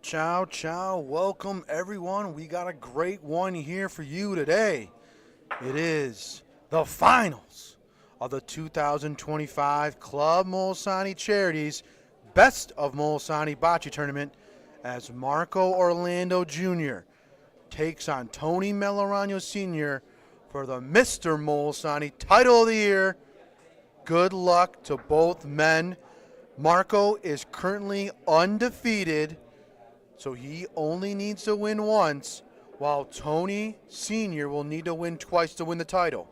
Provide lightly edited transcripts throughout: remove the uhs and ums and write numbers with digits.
Ciao, ciao. Welcome, everyone. We got a great one here for you today. It is the finals of the 2025 Club Molisani Charities Best of Molisani Bocce Tournament as Marco Orlando Jr. takes on Tony Melaragno Sr. for the Mr. Molisani Title of the Year. Good luck to both men. Marco is currently undefeated, so he only needs to win once, while Tony Sr. will need to win twice to win the title.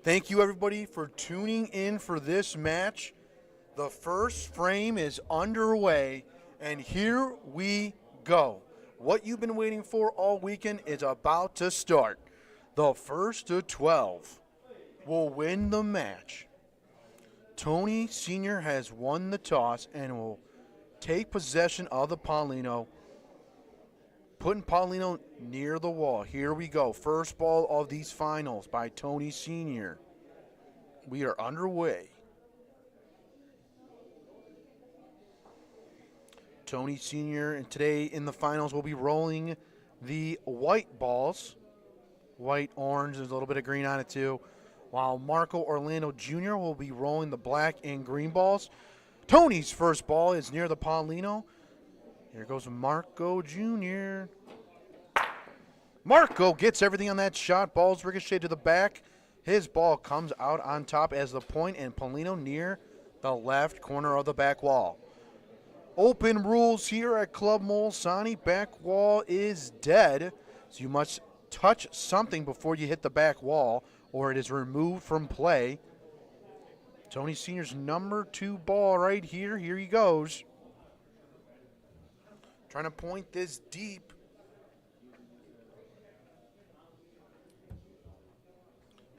Thank you, everybody, for tuning in for this match. The first frame is underway, and here we go. What you've been waiting for all weekend is about to start. The first to 12 will win the match. Tony Sr. has won the toss and will take possession of the Paulino, putting Paulino near the wall. Here we go. First ball of these finals by Tony Sr. We are underway. Tony Sr. and today in the finals will be rolling the white balls. White, orange, there's a little bit of green on it too. While Marco Orlando Jr. will be rolling the black and green balls. Tony's first ball is near the Paulino. Here goes Marco Jr. Marco gets everything on that shot. Ball's ricocheted to the back. His ball comes out on top as the point, and Paulino near the left corner of the back wall. Open rules here at Club Molisani. Back wall is dead, so you must touch something before you hit the back wall, or it is removed from play. Tony Sr.'s number 2 ball right here. Here he goes. Trying to point this deep.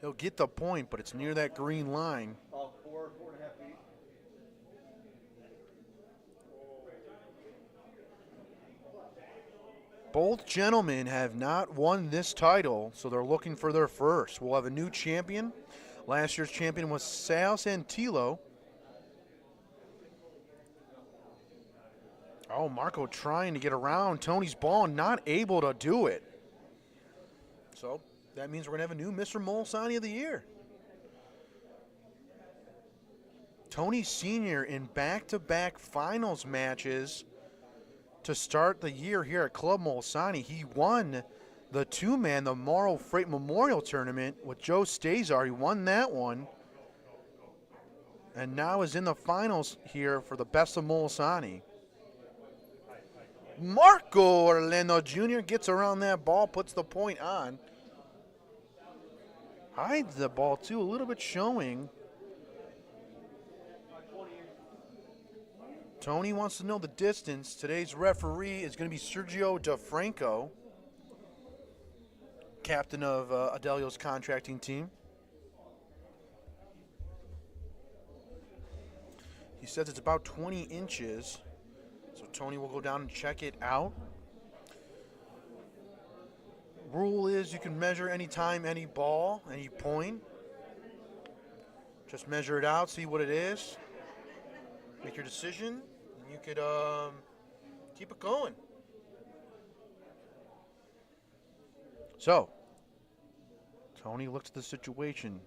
He'll get the point, but it's near that green line. Four and a half feet. Both gentlemen have not won this title, so they're looking for their first. We'll have a new champion. Last year's champion was Sal Santillo. Oh, Marco trying to get around Tony's ball and not able to do it. So that means we're going to have a new Mr. Molisani of the Year. Tony Sr. in back-to-back finals matches to start the year here at Club Molisani. He won the two-man, the Morrow Freight Memorial Tournament with Joe Stazar. He won that one. And now is in the finals here for the Best of Molisani. Marco Orlando Jr. gets around that ball, puts the point on. Hides the ball too, a little bit showing. Tony wants to know the distance. Today's referee is going to be Sergio DeFranco, captain of Adelio's contracting team. He says it's about 20 inches. So Tony will go down and check it out. Rule is you can measure any time, any ball, any point. Just measure it out, see what it is. Make your decision, and you could keep it going. So, Tony looks at the situation.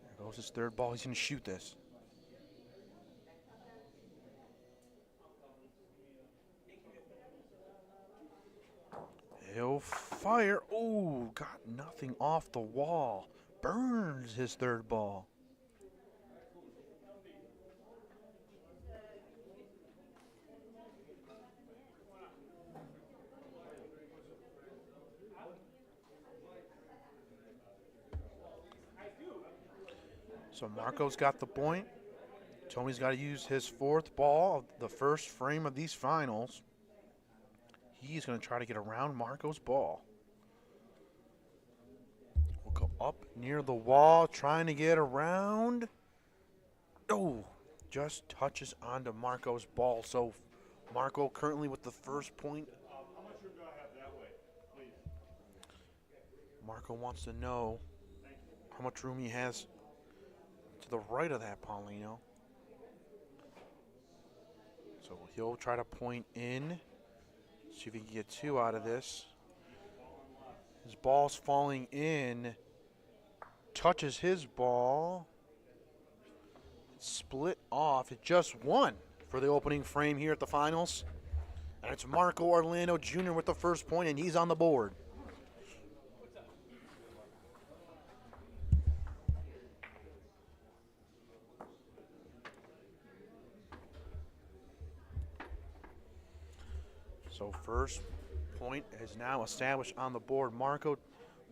There goes his third ball. He's going to shoot this. He'll fire. Oh, got nothing off the wall. Burns his third ball. So Marco's got the point. Tony's got to use his fourth ball of the first frame of these finals. He's going to try to get around Marco's ball. We'll go up near the wall, trying to get around. Oh, just touches onto Marco's ball. So Marco currently with the first point. How much room do I have that way, please? Marco wants to know how much room he has to the right of that Paulino. So he'll try to point in, see if he can get 2 out of this. His ball's falling in, touches his ball, split off. It just 1 for the opening frame here at the finals. And it's Marco Orlando Jr. with the first point, and he's on the board. So first point is now established on the board. Marco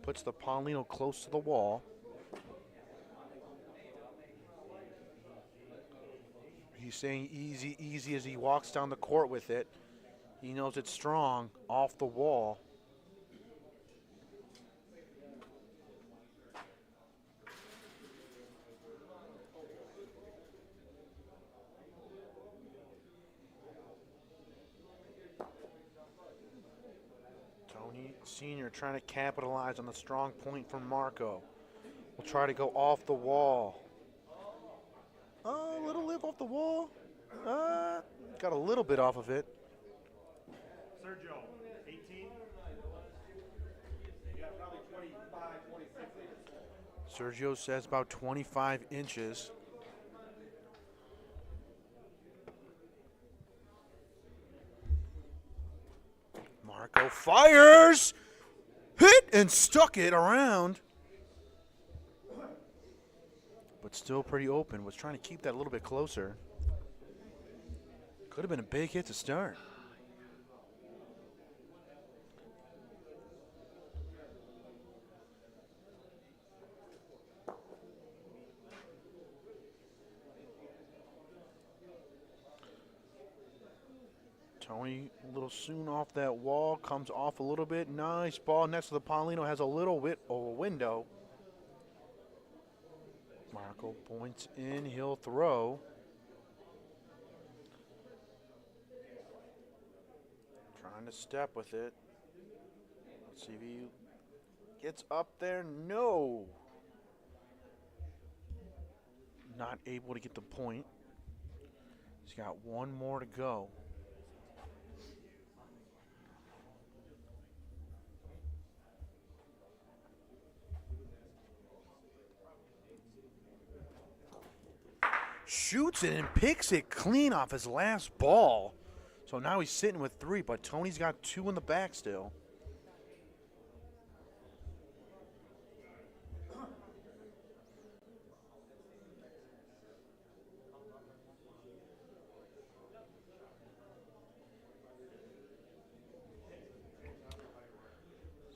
puts the Paulino close to the wall. He's saying easy, easy as he walks down the court with it. He knows it's strong, off the wall. Tony Sr. trying to capitalize on the strong point from Marco. Will try to go off the wall. A little live off the wall. Got a little bit off of it. Sergio, 18. Yeah, probably 25, 26 inches. Sergio says about 25 inches. Marco fires! Hit and stuck it around. But still pretty open. Was trying to keep that a little bit closer. Could have been a big hit to start. Tony a little soon off that wall, comes off a little bit. Nice ball next to the Paulino, has a little bit of a window. Marco points in, he'll throw. Trying to step with it. Let's see if he gets up there. No. Not able to get the point. He's got 1 more to go. Shoots it and picks it clean off his last ball. So now he's sitting with 3, but Tony's got 2 in the back still.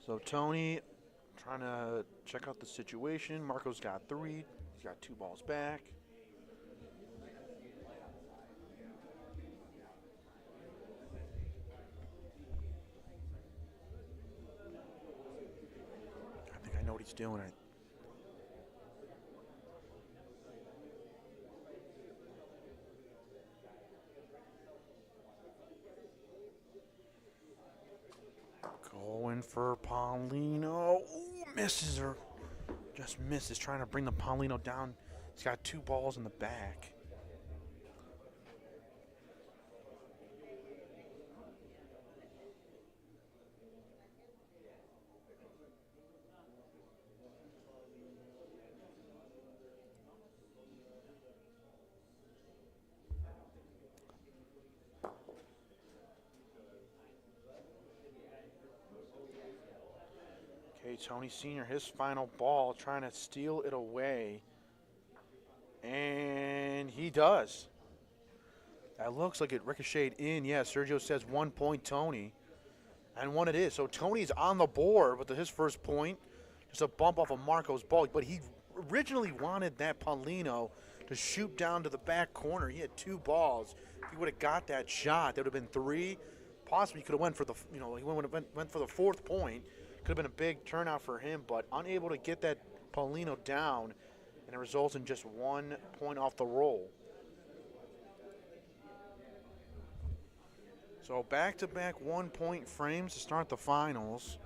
So Tony trying to check out the situation. Marco's got 3. He's got 2 balls back. I know what he's doing. Going for Paulino. Ooh, misses her. Just misses. Trying to bring the Paulino down. He's got 2 balls in the back. Tony Sr., his final ball, trying to steal it away. And he does. That looks like it ricocheted in. Yeah, Sergio says 1 point Tony. And 1 it is. So Tony's on the board with his first point. Just a bump off of Marco's ball. But he originally wanted that Paulino to shoot down to the back corner. He had 2 balls. If he would have got that shot, that would have been 3. Possibly could have went for the, he would have went for the 4th point. Could have been a big turnout for him, but unable to get that Paulino down, and it results in just 1 point off the roll. So back-to-back 1-point frames to start the finals.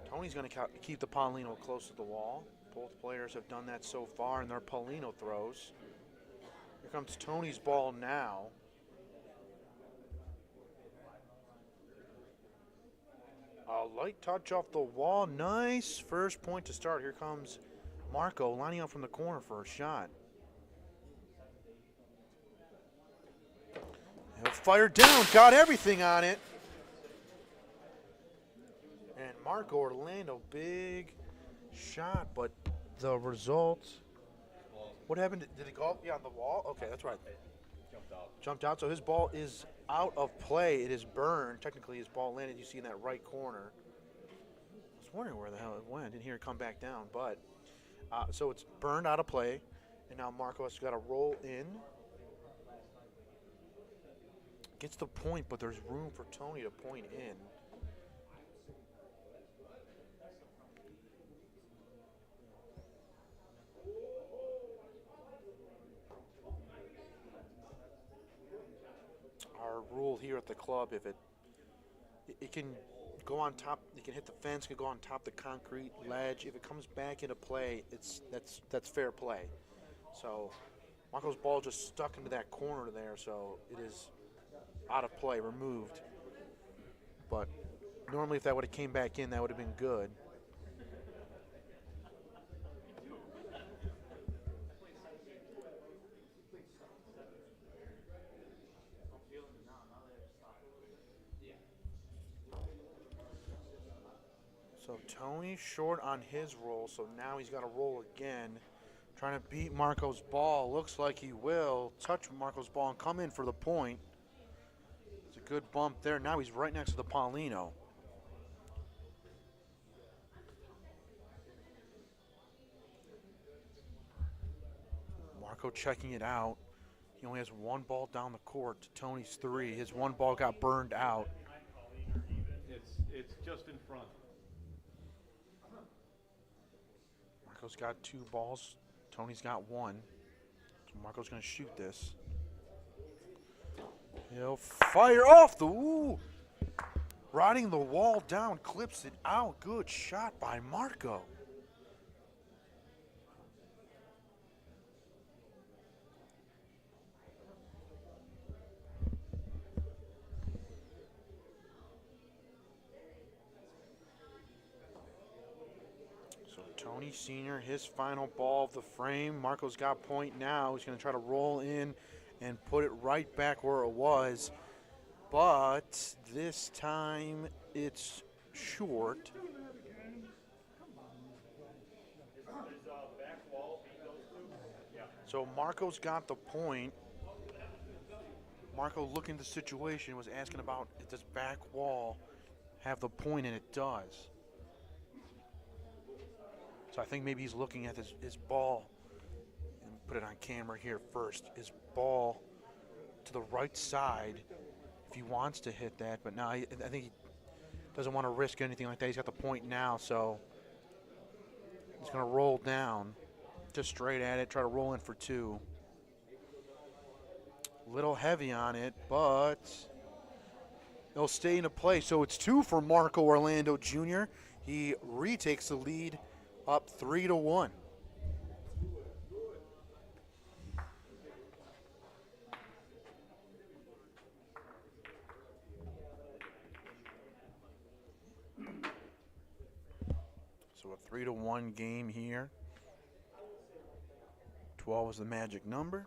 Tony's going to keep the Paulino close to the wall. Both players have done that so far in their Paulino throws. Here comes Tony's ball now. A light touch off the wall. Nice first point to start. Here comes Marco lining up from the corner for a shot. He'll fire down. Got everything on it. And Marco Orlando, big shot, but the result. What happened? Did it go up? Yeah, on the wall? Okay, that's right. Jumped out. So his ball is out of play. It is burned. Technically, his ball landed, you see, in that right corner. I was wondering where the hell it went. I didn't hear it come back down. But so it's burned out of play. And now Marco has got to roll in. Gets the point, but there's room for Tony to point in. Our rule here at the club, if it can go on top, it can hit the fence, it can go on top of the concrete ledge. If it comes back into play, that's fair play. So Marco's ball just stuck into that corner there, so it is out of play, removed. But normally if that would have came back in, that would have been good. So Tony short on his roll, so now he's got to roll again. Trying to beat Marco's ball. Looks like he will touch Marco's ball and come in for the point. It's a good bump there. Now he's right next to the Paulino. Marco checking it out. He only has one ball down the court to Tony's three. His one ball got burned out. It's just in front. Marco's got two balls. Tony's got one. So Marco's going to shoot this. He'll fire off the, ooh. Riding the wall down, clips it out. Good shot by Marco. Tony Sr., his final ball of the frame. Marco's got point now. He's going to try to roll in and put it right back where it was. But this time it's short. So Marco's got the point. Marco looking at the situation, was asking about, does back wall have the point, and it does. So I think maybe he's looking at his ball, and put it on camera here first, his ball to the right side if he wants to hit that. But now I think he doesn't want to risk anything like that. He's got the point now, so he's going to roll down just straight at it, try to roll in for two. A little heavy on it, but it'll stay into play. So it's two for Marco Orlando Jr. He retakes the lead, up 3-1. So a 3-1 game here. 12 is the magic number.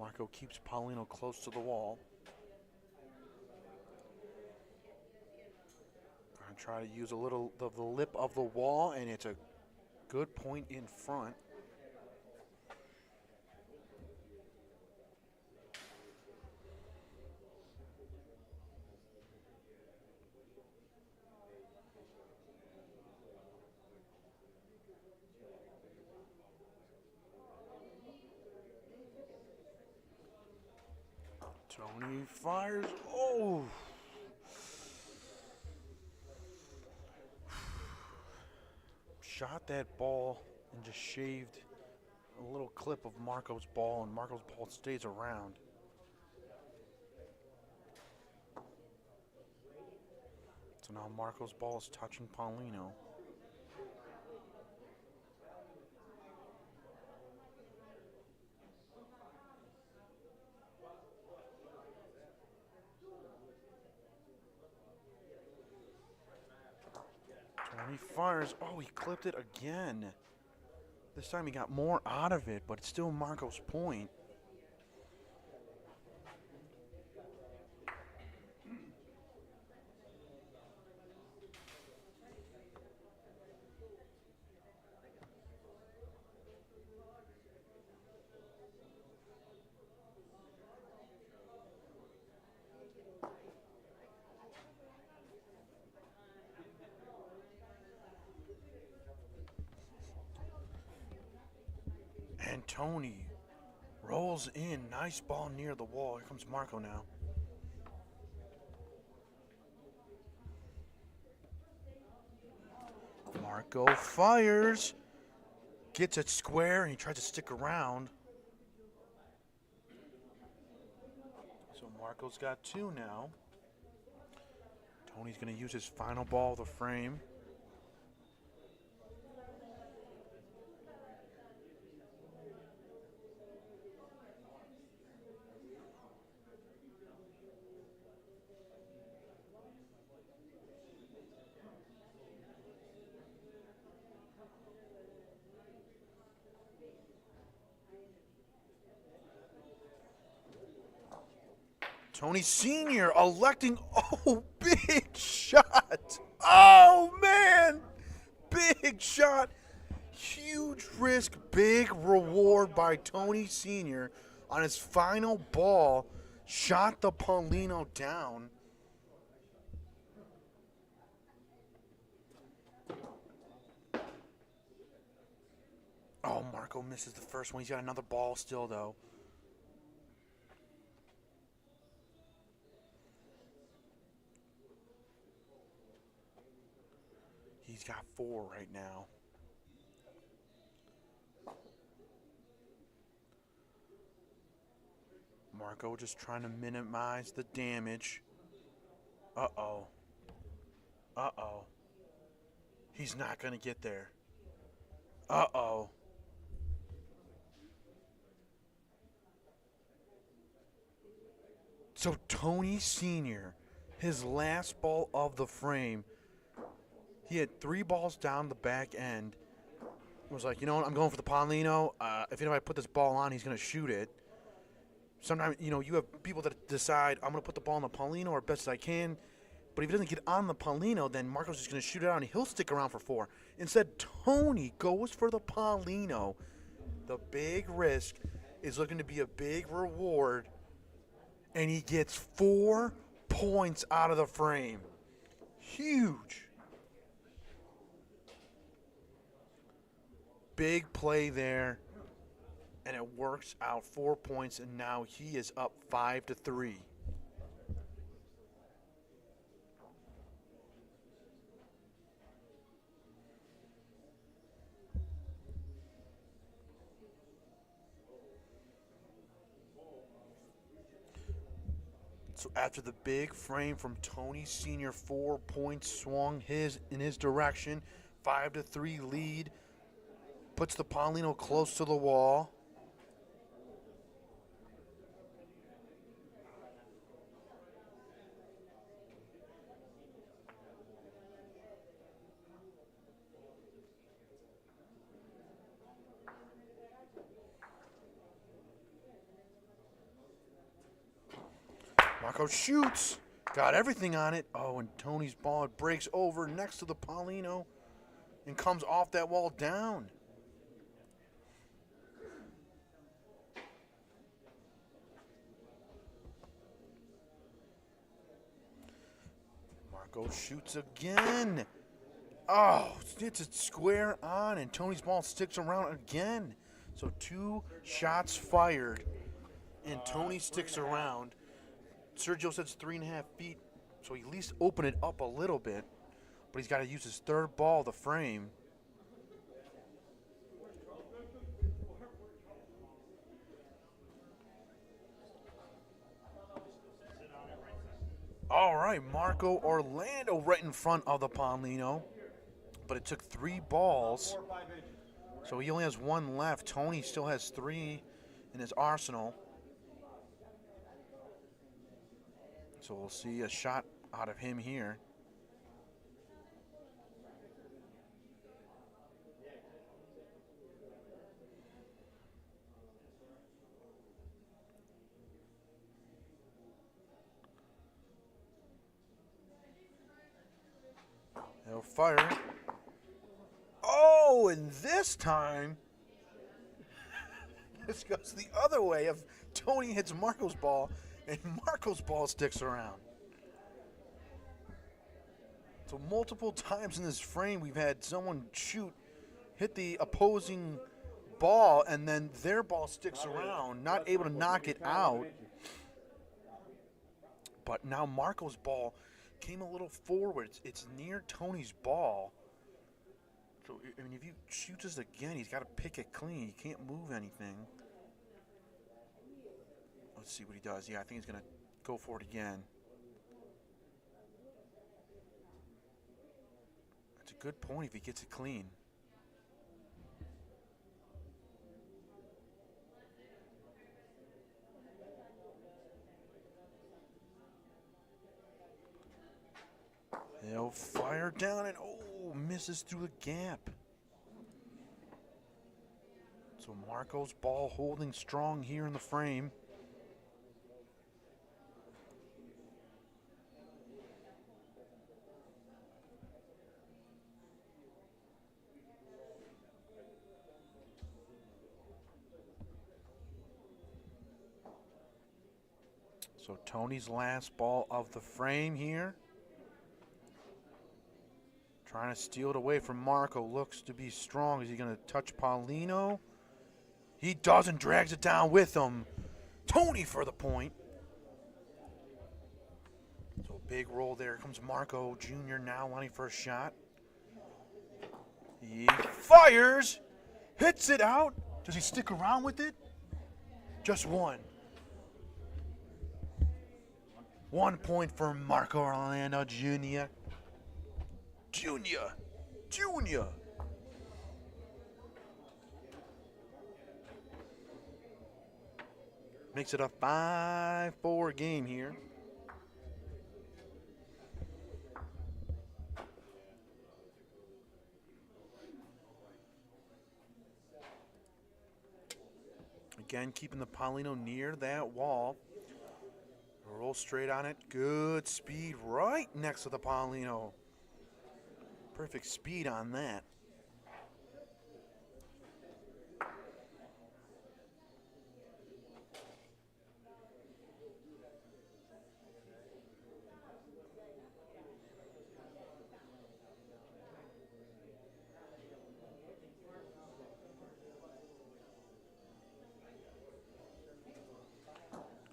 Marco keeps Paulino close to the wall. Try to use a little of the lip of the wall, and it's a good point in front. Tony fires. Oh! Shot that ball and just shaved a little clip of Marco's ball, and Marco's ball stays around. So now Marco's ball is touching Paulino. Tony fires. Oh, he clipped it again. This time he got more out of it, but it's still Marco's point. And Tony rolls in. Nice ball near the wall. Here comes Marco now. Marco fires. Gets it square, and he tries to stick around. So Marco's got 2 now. Tony's going to use his final ball of the frame. Tony Sr. electing, oh, big shot. Oh, man. Big shot. Huge risk, big reward by Tony Sr. on his final ball. Shot the Paulino down. Oh, Marco misses the first one. He's got another ball still, though. He's got 4 right now. Marco just trying to minimize the damage. Uh-oh. Uh-oh. He's not going to get there. Uh-oh. So Tony Sr., his last ball of the frame, he had 3 balls down the back end. He was like, you know what, I'm going for the Paulino. If I put this ball on, he's going to shoot it. Sometimes, you have people that decide, I'm going to put the ball on the Paulino or best as I can. But if he doesn't get on the Paulino, then Marco's just going to shoot it out, and he'll stick around for 4. Instead, Tony goes for the Paulino. The big risk is looking to be a big reward, and he gets 4 points out of the frame. Huge. Big play there, and it works out. 4 points, and now he is up 5-3. So after the big frame from Tony Sr., 4 points swung in his direction, 5-3 lead. Puts the Paulino close to the wall. Marco shoots. Got everything on it. Oh, and Tony's ball, it breaks over next to the Paulino and comes off that wall down. Marco shoots again. Oh, it's a square on, and Tony's ball sticks around again. So 2 shots fired, and Tony sticks around. Sergio says 3.5 feet, so he at least open it up a little bit, but he's got to use his 3rd ball, the frame. All right, Marco Orlando right in front of the Paulino, but it took 3 balls, so he only has 1 left. Tony still has 3 in his arsenal. So we'll see a shot out of him here. fire. Oh, and this time, this goes the other way. Of Tony hits Marco's ball, and Marco's ball sticks around. So multiple times in this frame, we've had someone hit the opposing ball, and then their ball sticks around, not able to knock it out. But now Marco's ball came a little forward. It's near Tony's ball. So, I mean, if he shoots this again, he's got to pick it clean. He can't move anything. Let's see what he does. Yeah, I think he's going to go for it again. That's a good point if he gets it clean. They'll fire down and, misses through the gap. So Marco's ball holding strong here in the frame. So Tony's last ball of the frame here. Trying to steal it away from Marco. Looks to be strong. Is he going to touch Paulino? He doesn't. Drags it down with him. Tony for the point. So a big roll there. Here comes Marco Jr. now wanting for a shot. He fires. Hits it out. Does he stick around with it? Just one. 1 point for Marco Orlando Jr. Junior. Makes it a 5-4 game here. Again, keeping the Paulino near that wall. Roll straight on it. Good speed right next to the Paulino. Perfect speed on that.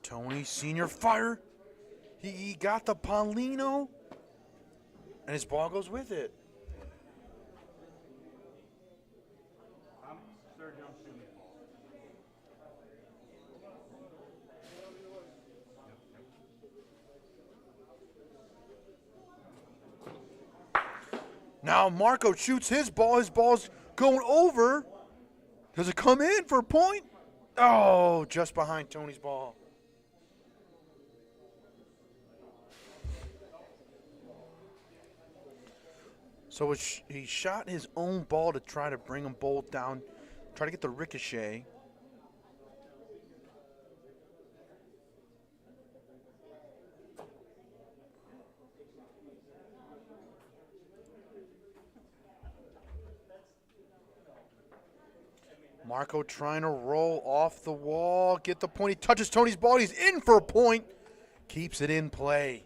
Tony Sr. fire. He got the Paulino, and his ball goes with it. Now Marco shoots his ball. His ball's going over. Does it come in for a point? Oh, just behind Tony's ball. So he shot his own ball to try to bring them both down, try to get the ricochet. Marco trying to roll off the wall, get the point. He touches Tony's ball. He's in for a point. Keeps it in play.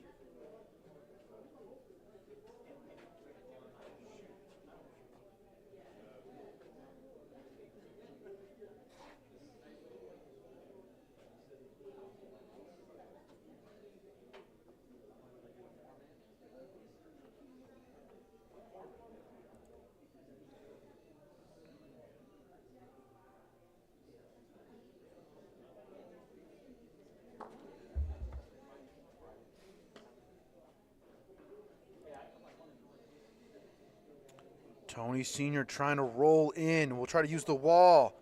Tony Sr. trying to roll in. We'll try to use the wall.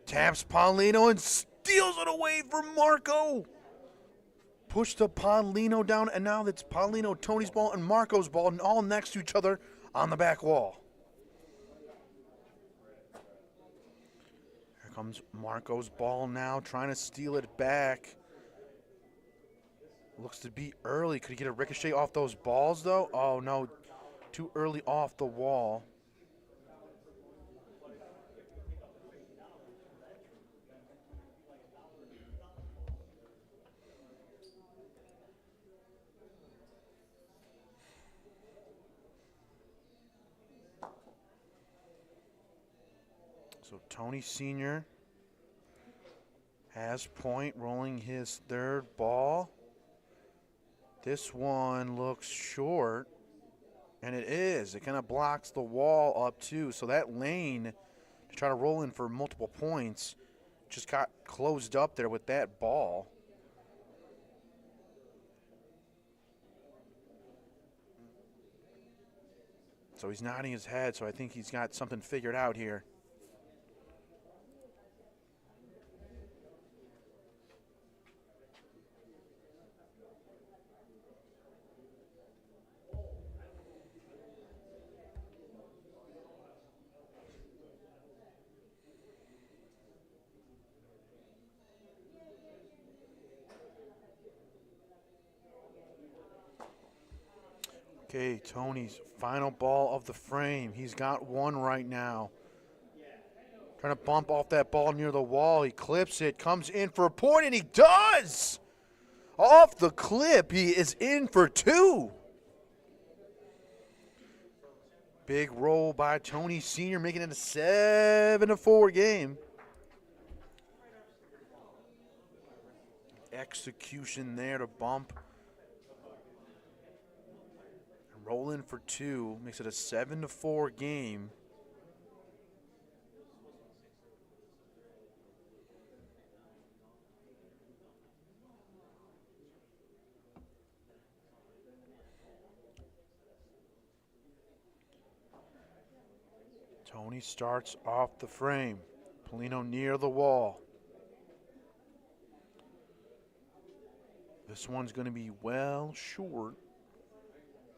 Taps Paulino and steals it away from Marco. Push the Paulino down, and now it's Paulino, Tony's ball, and Marco's ball, and all next to each other on the back wall. Here comes Marco's ball now, trying to steal it back. Looks to be early. Could he get a ricochet off those balls, though? Oh, no. too early off the wall. So Tony Sr. has point, rolling his third ball. This one looks short, and it is. It kind of blocks the wall up too. So that lane to try to roll in for multiple points just got closed up there with that ball. So he's nodding his head, so I think he's got something figured out here. Okay, Tony's final ball of the frame. He's got one right now. Trying to bump off that ball near the wall. He clips it, comes in for a point, and he does! Off the clip, he is in for two. Big roll by Tony Sr., making it a 7-4 game. Execution there to bump. Roll in for two, makes it a 7-4 game. Tony starts off the frame. Polino near the wall. This one's going to be well short.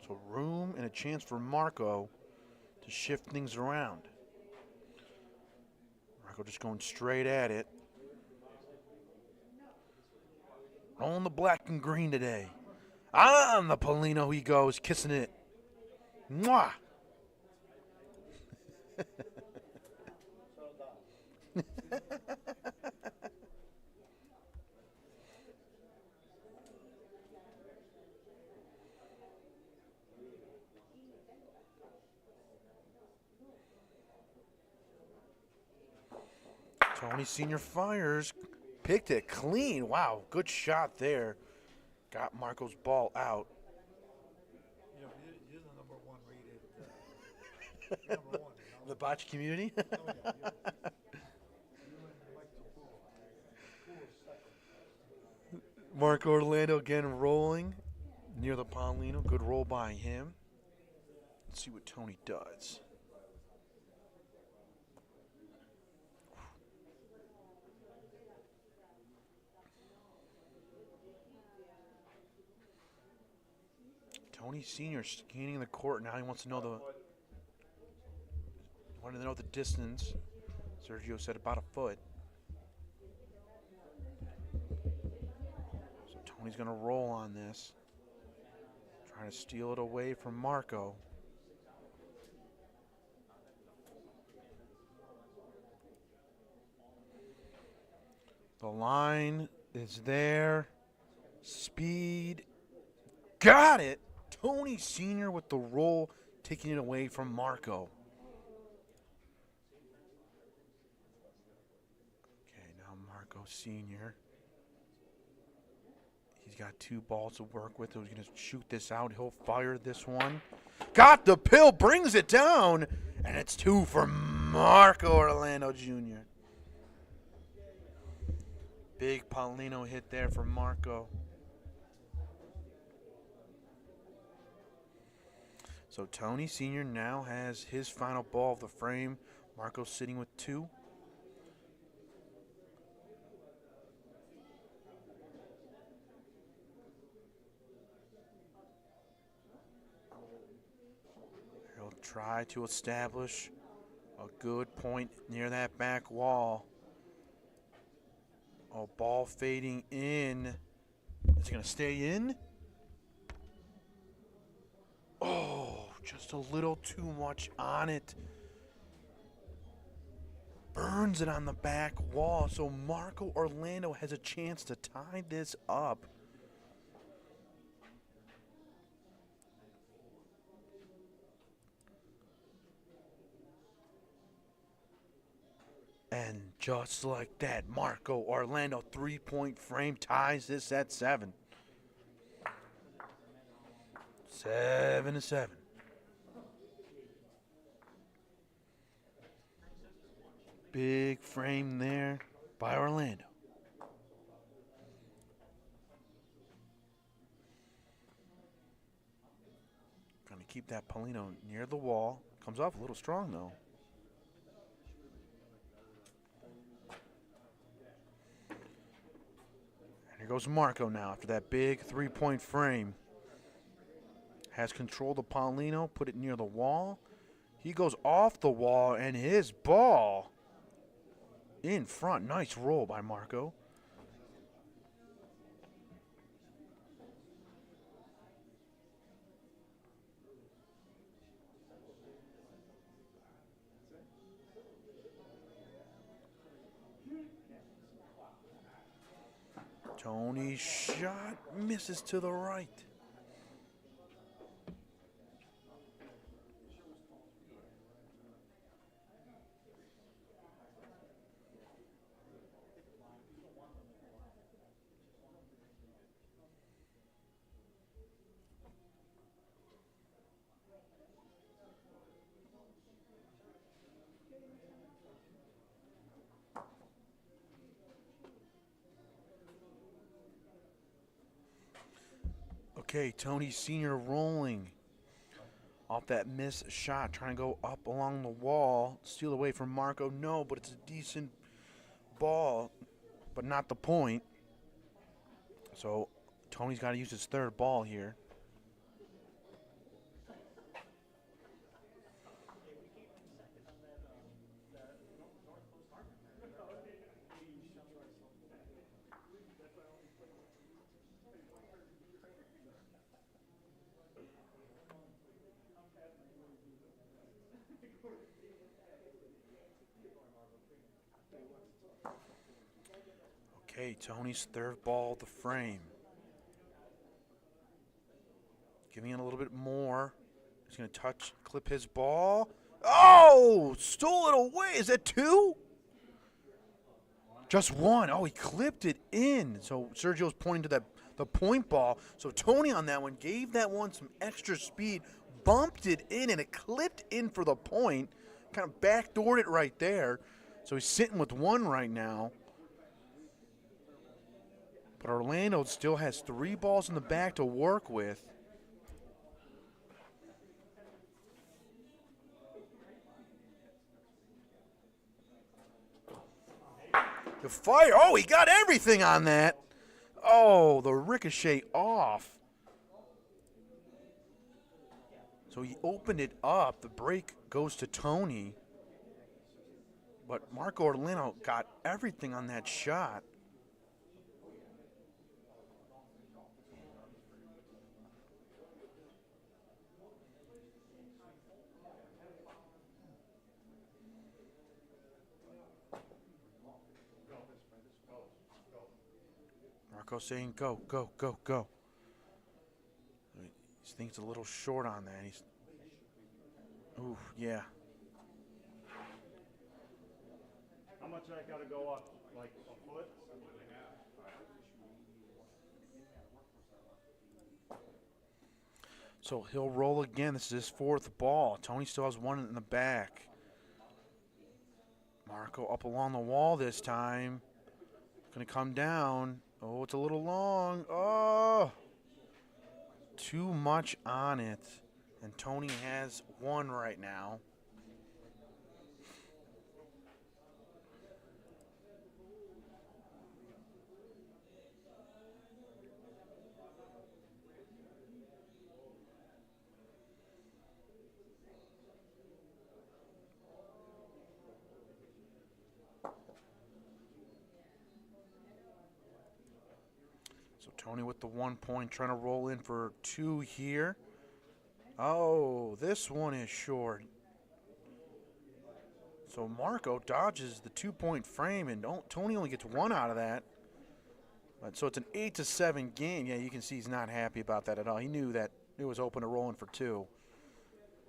So room and a chance for Marco to shift things around. Marco just going straight at it. Rolling the black and green today. On the Polino he goes, kissing it. Mwah! Tony Sr. fires, picked it clean. Wow, good shot there. Got Marco's ball out. You know, you're the number one rated. Number one. The bocce community? Oh, yeah, you and Mike Tapula. Tapula's second. Marco Orlando again rolling near the Paulino. Good roll by him. Let's see what Tony does. Tony Sr. scanning the court now. He wants to know the distance. Sergio said about a foot. So Tony's going to roll on this. Trying to steal it away from Marco. The line is there. Speed. Got it! Tony Sr. with the roll, taking it away from Marco. Okay, now Marco Sr. He's got two balls to work with. He's going to shoot this out. He'll fire this one. Got the pill, brings it down, and it's two for Marco Orlando Jr. Big Paulino hit there for Marco. So Tony Sr. now has his final ball of the frame. Marco's sitting with two. He'll try to establish a good point near that back wall. Oh, ball fading in. Is it going to stay in? Oh, just a little too much on it. Burns it on the back wall, so Marco Orlando has a chance to tie this up. And just like that, Marco Orlando 3-point frame ties this at 7. 7-7. Big frame there by Orlando. Trying to keep that Paulino near the wall. Comes off a little strong though. And here goes Marco now after that big 3-point frame. Has controlled the Paulino, put it near the wall. He goes off the wall and his ball in front. Nice roll by Marco. Tony's shot misses to the right. Okay, Tony Sr. rolling off that missed shot, trying to go up along the wall, steal away from Marco. No, but it's a decent ball, but not the point. So Tony's got to use his third ball here. Okay, Tony's third ball of the frame. Giving it a little bit more. He's going to clip his ball. Oh, stole it away. Is that 2? Just 1. Oh, he clipped it in. So Sergio's pointing to the point ball. So Tony on that one gave that one some extra speed, bumped it in, and it clipped in for the point. Kind of backdoored it right there. So he's sitting with 1 right now. But Orlando still has 3 balls in the back to work with. The fire. Oh, he got everything on that. Oh, the ricochet off. So he opened it up. The break goes to Tony. But Marco Orlando got everything on that shot. Marco saying go, go, go, go. He thinks a little short on that. Ooh, yeah. How much I gotta go up? Like a foot? So he'll roll again. This is his 4th ball. Tony still has 1 in the back. Marco up along the wall this time. Gonna come down. Oh, it's a little long. Oh! Too much on it. And Tony has 1 right now. So Tony with the 1 point, trying to roll in for 2 here. Oh, this one is short. So Marco dodges the 2-point frame, and Tony only gets one out of that. But so it's an 8-7 game. Yeah, you can see he's not happy about that at all. He knew that it was open to rolling for two,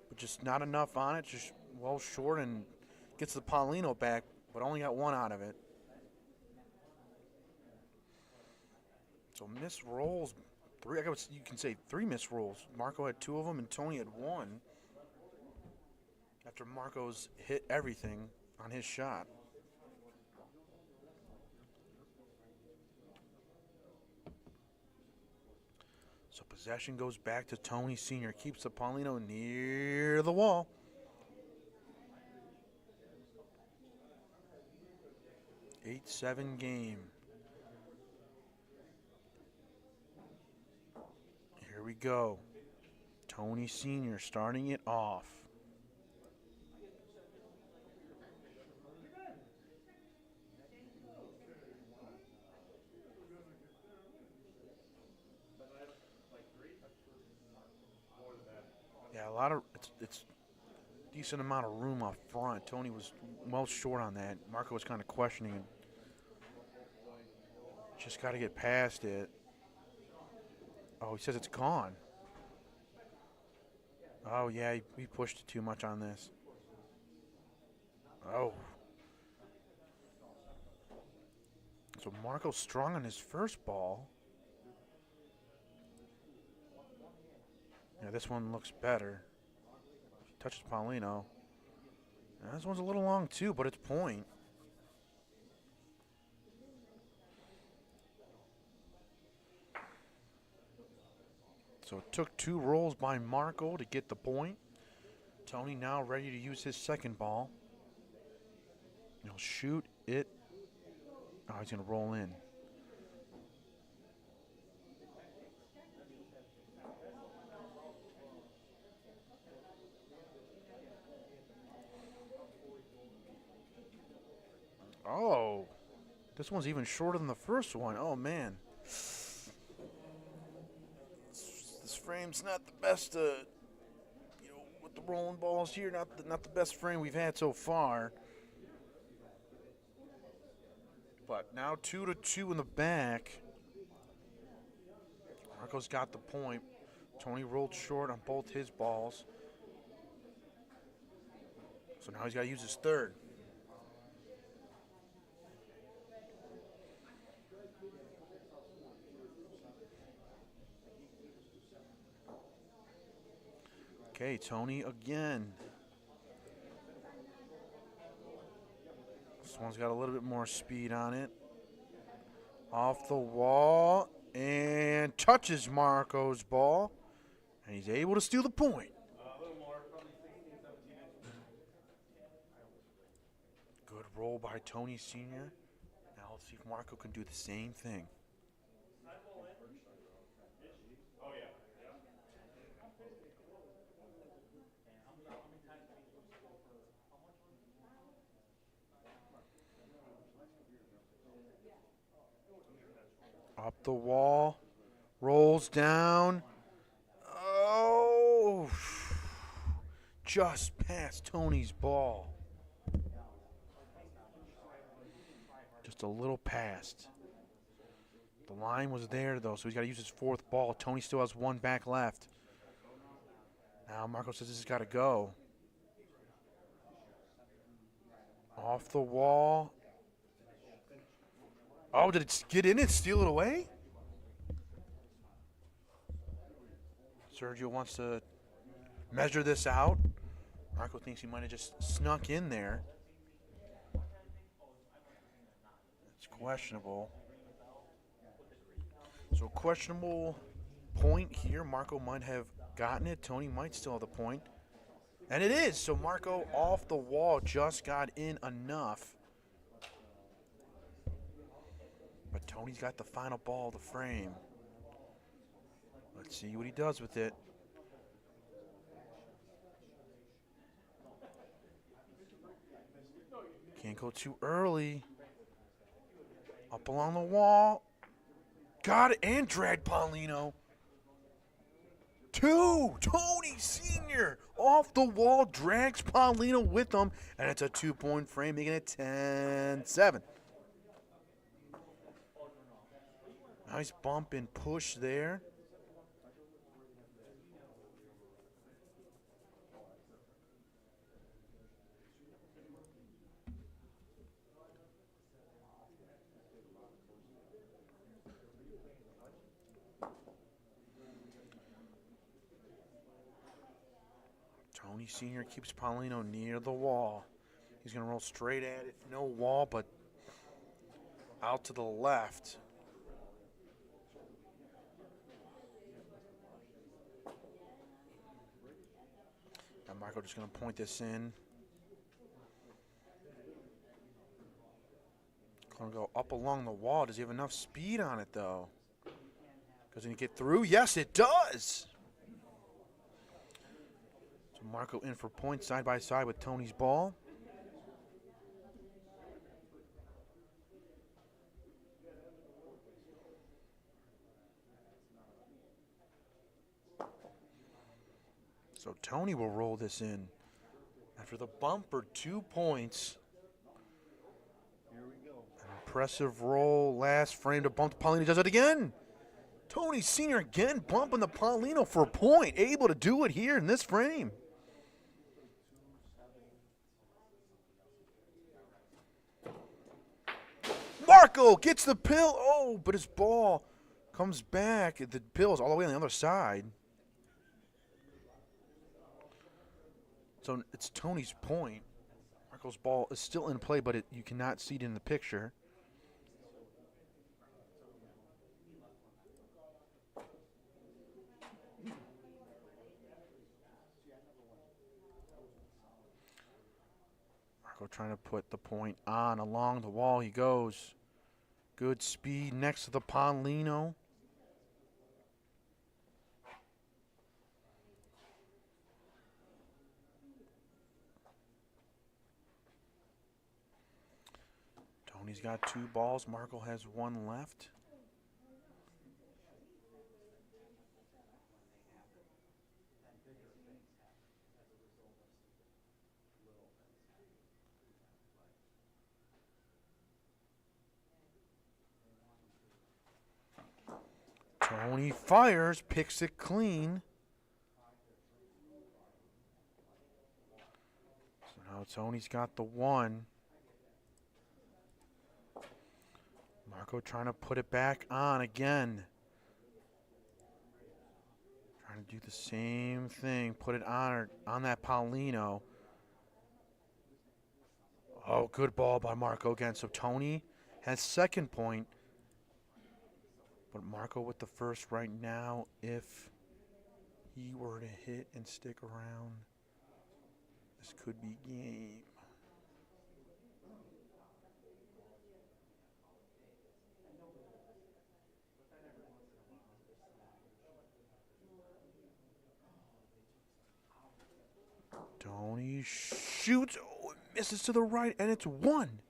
but just not enough on it. Just well short, and gets the Paulino back, but only got one out of it. So missed rolls, three. I guess you can say three missed rolls. Marco had two of them, and Tony had one. After Marco's hit everything on his shot. So possession goes back to Tony Sr. Keeps the Paulino near the wall. Eight-7 game. Here we go. Tony Sr. starting it off. Yeah, a lot of it's decent amount of room up front. Tony was well short on that. Marco was kind of questioning it. Just got to get past it. Oh, he says it's gone. Oh, yeah, he pushed it too much on this. Oh. So Marco's strong on his first ball. Yeah, this one looks better. Touches Paulino. Now, this one's a little long too, but it's point. So it took two rolls by Marco to get the point. Tony now ready to use his second ball. He'll shoot it. Oh, he's going to roll in. Oh, this one's even shorter than the first one. Oh, man. This frame's not the best, with the rolling balls here, not the best frame we've had so far. But now 2-2 in the back. Marco's got the point. Tony rolled short on both his balls. So now he's got to use his third. Okay, Tony again. This one's got a little bit more speed on it. Off the wall and touches Marco's ball. And he's able to steal the point. Good roll by Tony Sr. Now let's see if Marco can do the same thing. Up the wall, rolls down. Oh, just past Tony's ball. Just a little past. The line was there, though, so he's got to use his fourth ball. Tony still has one back left. Now Marco says this has got to go. Off the wall. Oh, did it get in and steal it away? Sergio wants to measure this out. Marco thinks he might have just snuck in there. It's questionable. So questionable point here. Marco might have gotten it. Tony might still have the point. And it is. So Marco off the wall just got in enough. But Tony's got the final ball of the frame. Let's see what he does with it. Can't go too early. Up along the wall. Got it and dragged Paulino. 2. Tony Sr. off the wall, drags Paulino with him, and it's a 2-point frame, making it 10-7. Nice bump and push there. Tony Sr. keeps Paulino near the wall. He's going to roll straight at it. No wall, but out to the left. Now Marco just going to point this in. Going to go up along the wall. Does he have enough speed on it, though? Does he get through? Yes, it does. So Marco in for points side by side with Tony's ball. So Tony will roll this in. After the bumper, 2 points. Here we go. An impressive roll. Last frame to bump the Paulino. Does it again. Tony Sr. again bumping the Paulino for a point. Able to do it here in this frame. Marco gets the pill. Oh, but his ball comes back. The pill's all the way on the other side. So it's Tony's point. Marco's ball is still in play, but you cannot see it in the picture. Marco trying to put the point on. Along the wall he goes. Good speed next to the Paulino. Tony's got 2 balls. Marco has 1 left. Tony fires, picks it clean. So now Tony's got the 1. Marco trying to put it back on again. Trying to do the same thing. Put it on that Paulino. Oh, good ball by Marco again. So Tony has 2nd point. But Marco with the first right now. If he were to hit and stick around, this could be game. Tony shoots. Oh, it misses to the right, and it's 1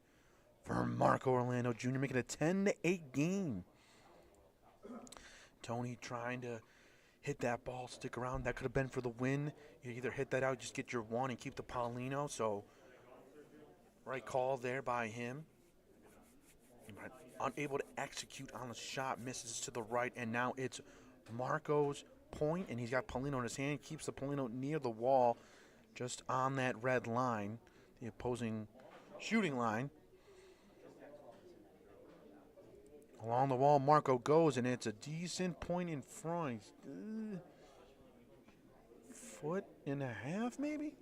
for Marco Orlando Jr., making a 10-8 game. Tony trying to hit that ball, stick around. That could have been for the win. You either hit that out, just get your 1 and keep the Paulino. So, right call there by him. But unable to execute on the shot, misses to the right, and now it's Marco's point, and he's got Paulino in his hand. Keeps the Paulino near the wall, just on that red line, the opposing shooting line. Along the wall, Marco goes, and it's a decent point in front. Foot and a half, maybe?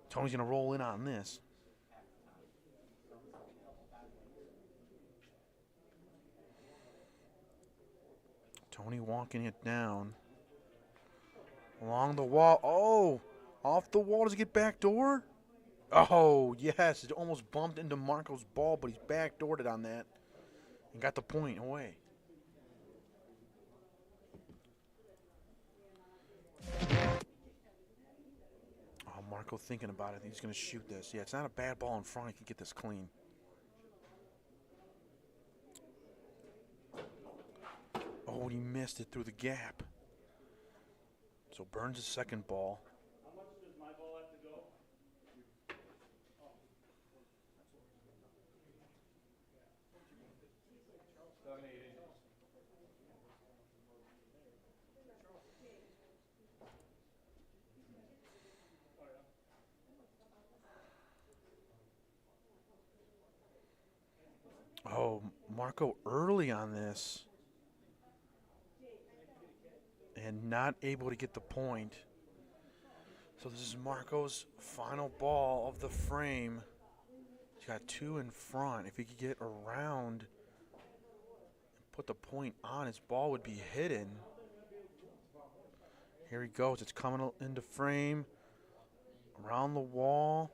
Tony's going to roll in on this. Tony walking it down. Along the wall. Oh, off the wall. Does it get back door? Oh, yes. It almost bumped into Marco's ball, but he's backdoored it on that and got the point away. Oh, Marco thinking about it. He's going to shoot this. Yeah, it's not a bad ball in front. He can get this clean. Oh, he missed it through the gap. So Burns' second ball. How much does my ball have to go? Oh, Marco early on this. And not able to get the point. So this is Marco's final ball of the frame. He's got 2 in front. If he could get around and put the point on, his ball would be hidden. Here he goes. It's coming into frame. Around the wall.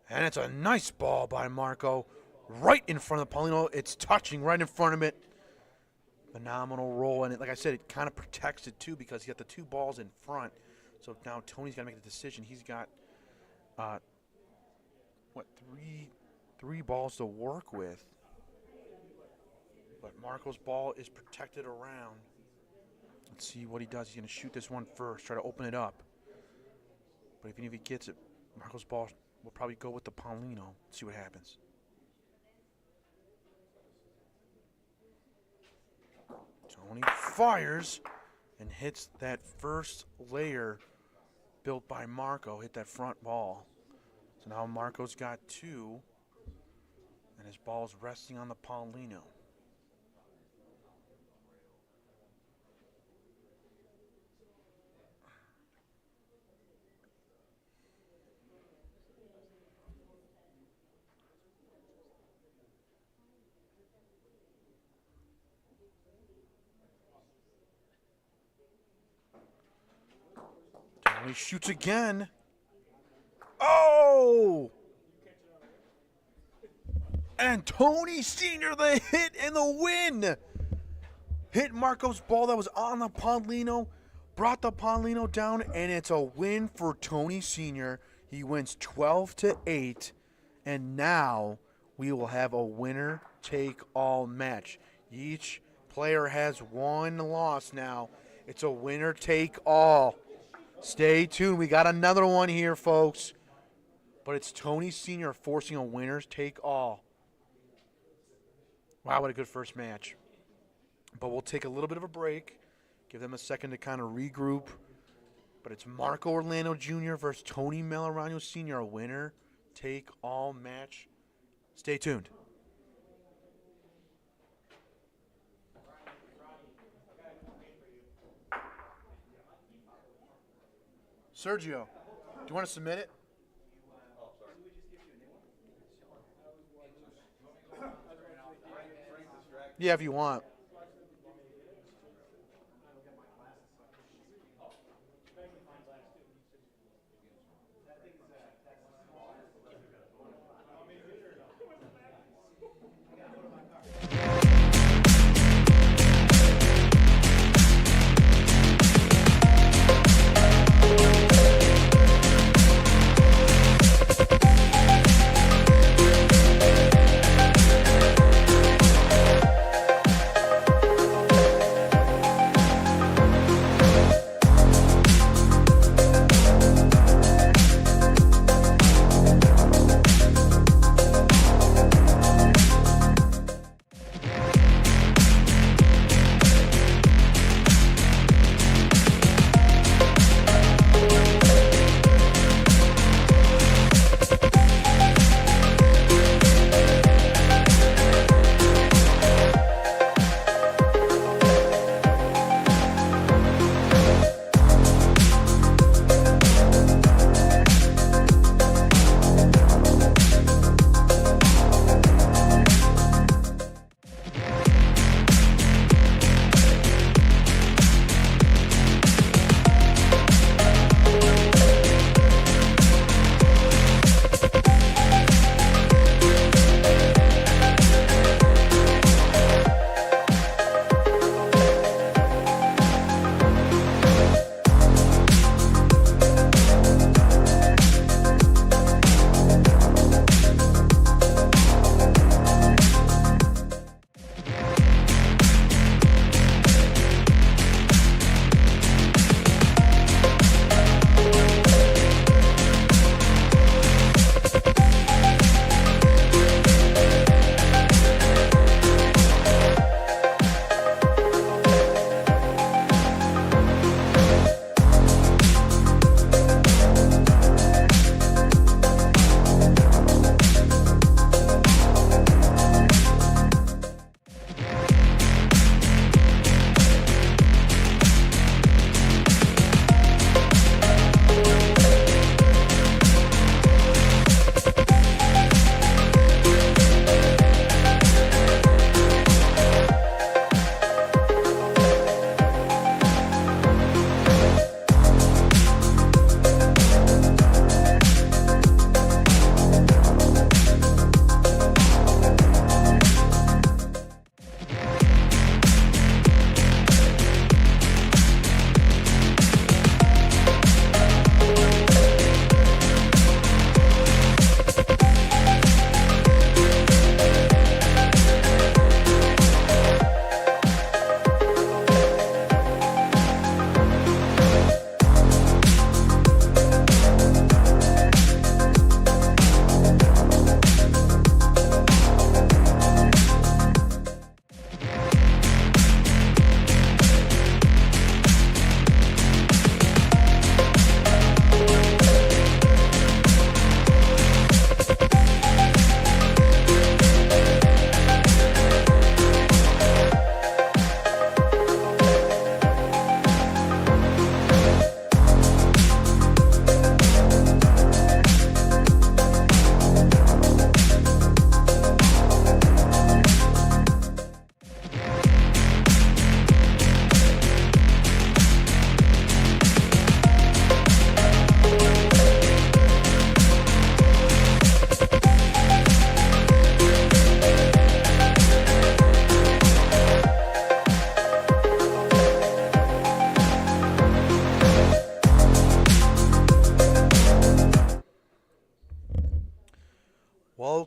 And it's a nice ball by Marco. Right in front of Paulino. It's touching right in front of it. Phenomenal roll. And like I said, it kind of protects it too because he got the 2 balls in front. So now Tony's got to make the decision. He's got, three balls to work with. But Marco's ball is protected around. Let's see what he does. He's going to shoot this one first, try to open it up. But even if he gets it, Marco's ball will probably go with the Paulino. Let's see what happens. Tony fires and hits that first layer built by Marco, hit that front ball. So now Marco's got 2, and his ball's resting on the Paulino. Tony shoots again. Oh! And Tony Sr., the hit and the win. Hit Marco's ball that was on the Paulino, brought the Paulino down, and it's a win for Tony Sr. He wins 12-8, and now we will have a winner-take-all match. Each player has 1 loss now. It's a winner-take-all. Stay tuned. We got another one here, folks. But it's Tony Sr. forcing a winner-take-all. Wow, what a good first match. But we'll take a little bit of a break, give them a second to kind of regroup. But it's Marco Orlando Jr. versus Tony Melaragno Sr., a winner-take-all match. Stay tuned. Sergio, do you want to submit it? Yeah, if you want.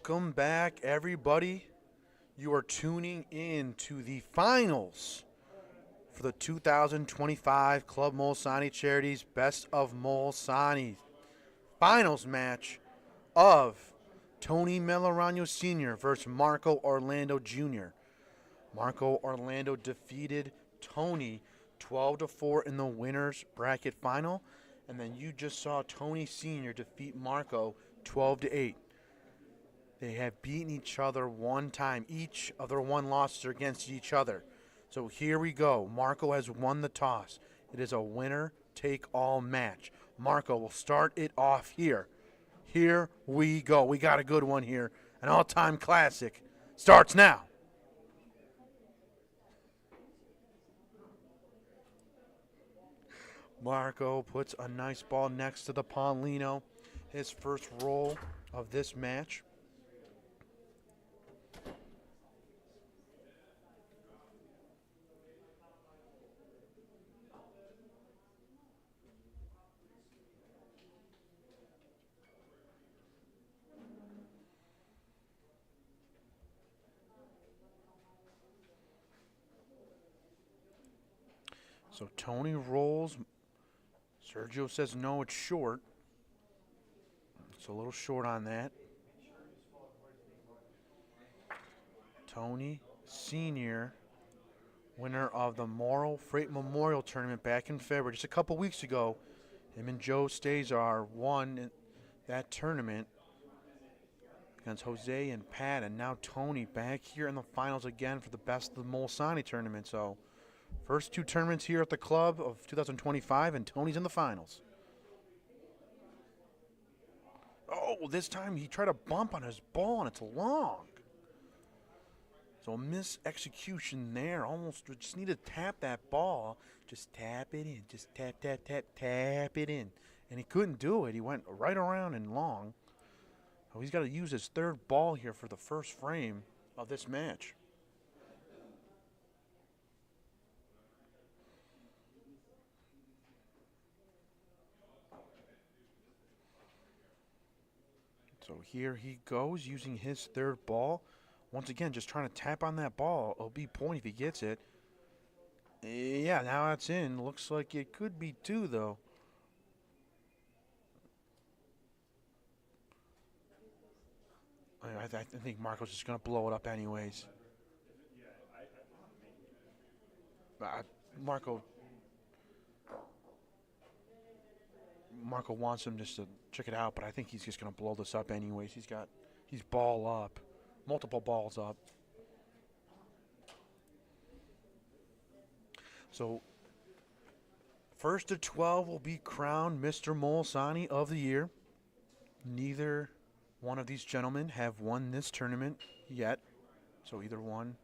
Welcome back, everybody. You are tuning in to the finals for the 2025 Club Molisani Charities Best of Molisani finals match of Tony Melaragno Sr. versus Marco Orlando Jr. Marco Orlando defeated Tony 12-4 in the winners bracket final, and then you just saw Tony Sr. defeat Marco 12-8. They have beaten each other one time. Each of their one losses are against each other. So here we go. Marco has won the toss. It is a winner-take-all match. Marco will start it off here. Here we go. We got a good one here. An all-time classic starts now. Marco puts a nice ball next to the Paulino. His first roll of this match. So Tony rolls. Sergio says no, it's short. It's a little short on that. Tony Sr., winner of the Morrill Freight Memorial Tournament back in February, just a couple weeks ago. Him and Joe Stazar won that tournament against Jose and Pat, and now Tony back here in the finals again for the Best of the Molisani tournament. So first two tournaments here at the club of 2025, and Tony's in the finals. Oh, this time he tried to bump on his ball, and it's long. So a mis-execution there. Almost just need to tap that ball. Just tap it in. Just tap, tap, tap, tap it in. And he couldn't do it. He went right around and long. So he's got to use his third ball here for the first frame of this match. So here he goes using his third ball. Once again, just trying to tap on that ball. It'll be point if he gets it. Yeah, now that's in. Looks like it could be two, though. I think Marco's just going to blow it up anyways. Marco wants him just to check it out, but I think he's just going to blow this up anyways. He's ball up. Multiple balls up. So, first of 12 will be crowned Mr. Molisani of the year. Neither one of these gentlemen have won this tournament yet. So either one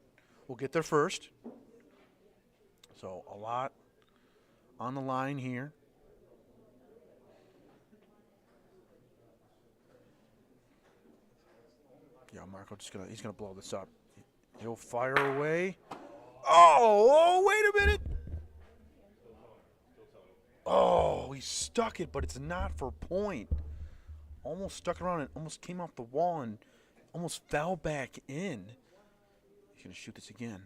will get their first. So a lot on the line here. Yeah, Marco he's gonna blow this up. He'll fire away. Oh, wait a minute. Oh, he stuck it, but it's not for point. Almost stuck around and almost came off the wall and almost fell back in. He's gonna shoot this again.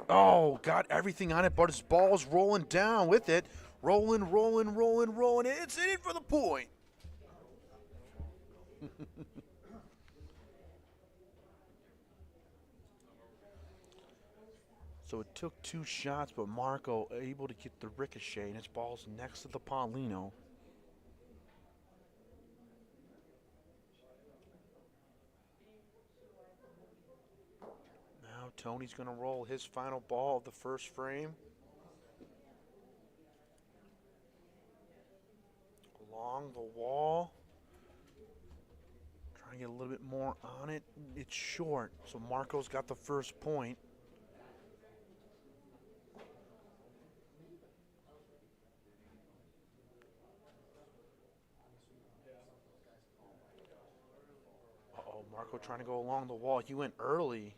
Oh, got everything on it, but his ball's rolling down with it. Rolling. It's in it for the point. So it took two shots, but Marco able to get the ricochet, and his ball's next to the Paulino. Now Tony's going to roll his final ball of the first frame. Along the wall. Trying to get a little bit more on it. It's short, so Marco's got the first point. Marco trying to go along the wall. He went early.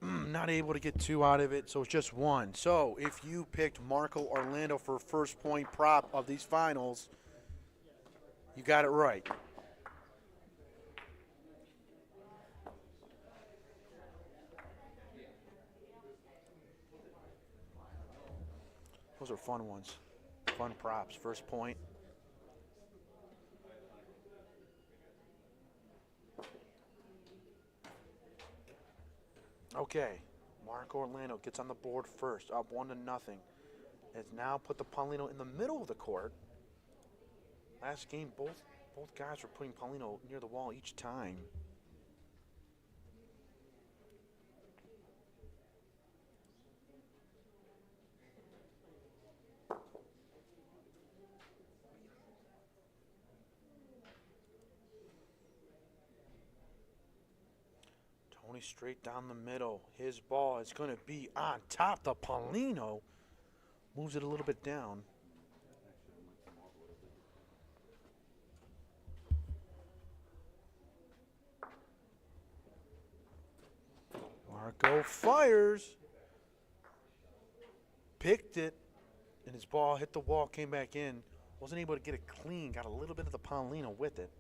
Not able to get two out of it, so it's just one. So if you picked Marco Orlando for first point prop of these finals, You got it right. Those are fun ones. Fun props. First point. Okay. Marco Orlando gets on the board first, up 1-0. Has now put the Paulino in the middle of the court. Last game, both guys were putting Paulino near the wall each time. Tony straight down the middle. His ball is going to be on top. The Paulino moves it a little bit down. Marco fires. Picked it, and his ball hit the wall, came back in. Wasn't able to get it clean. Got a little bit of the Paulino with it,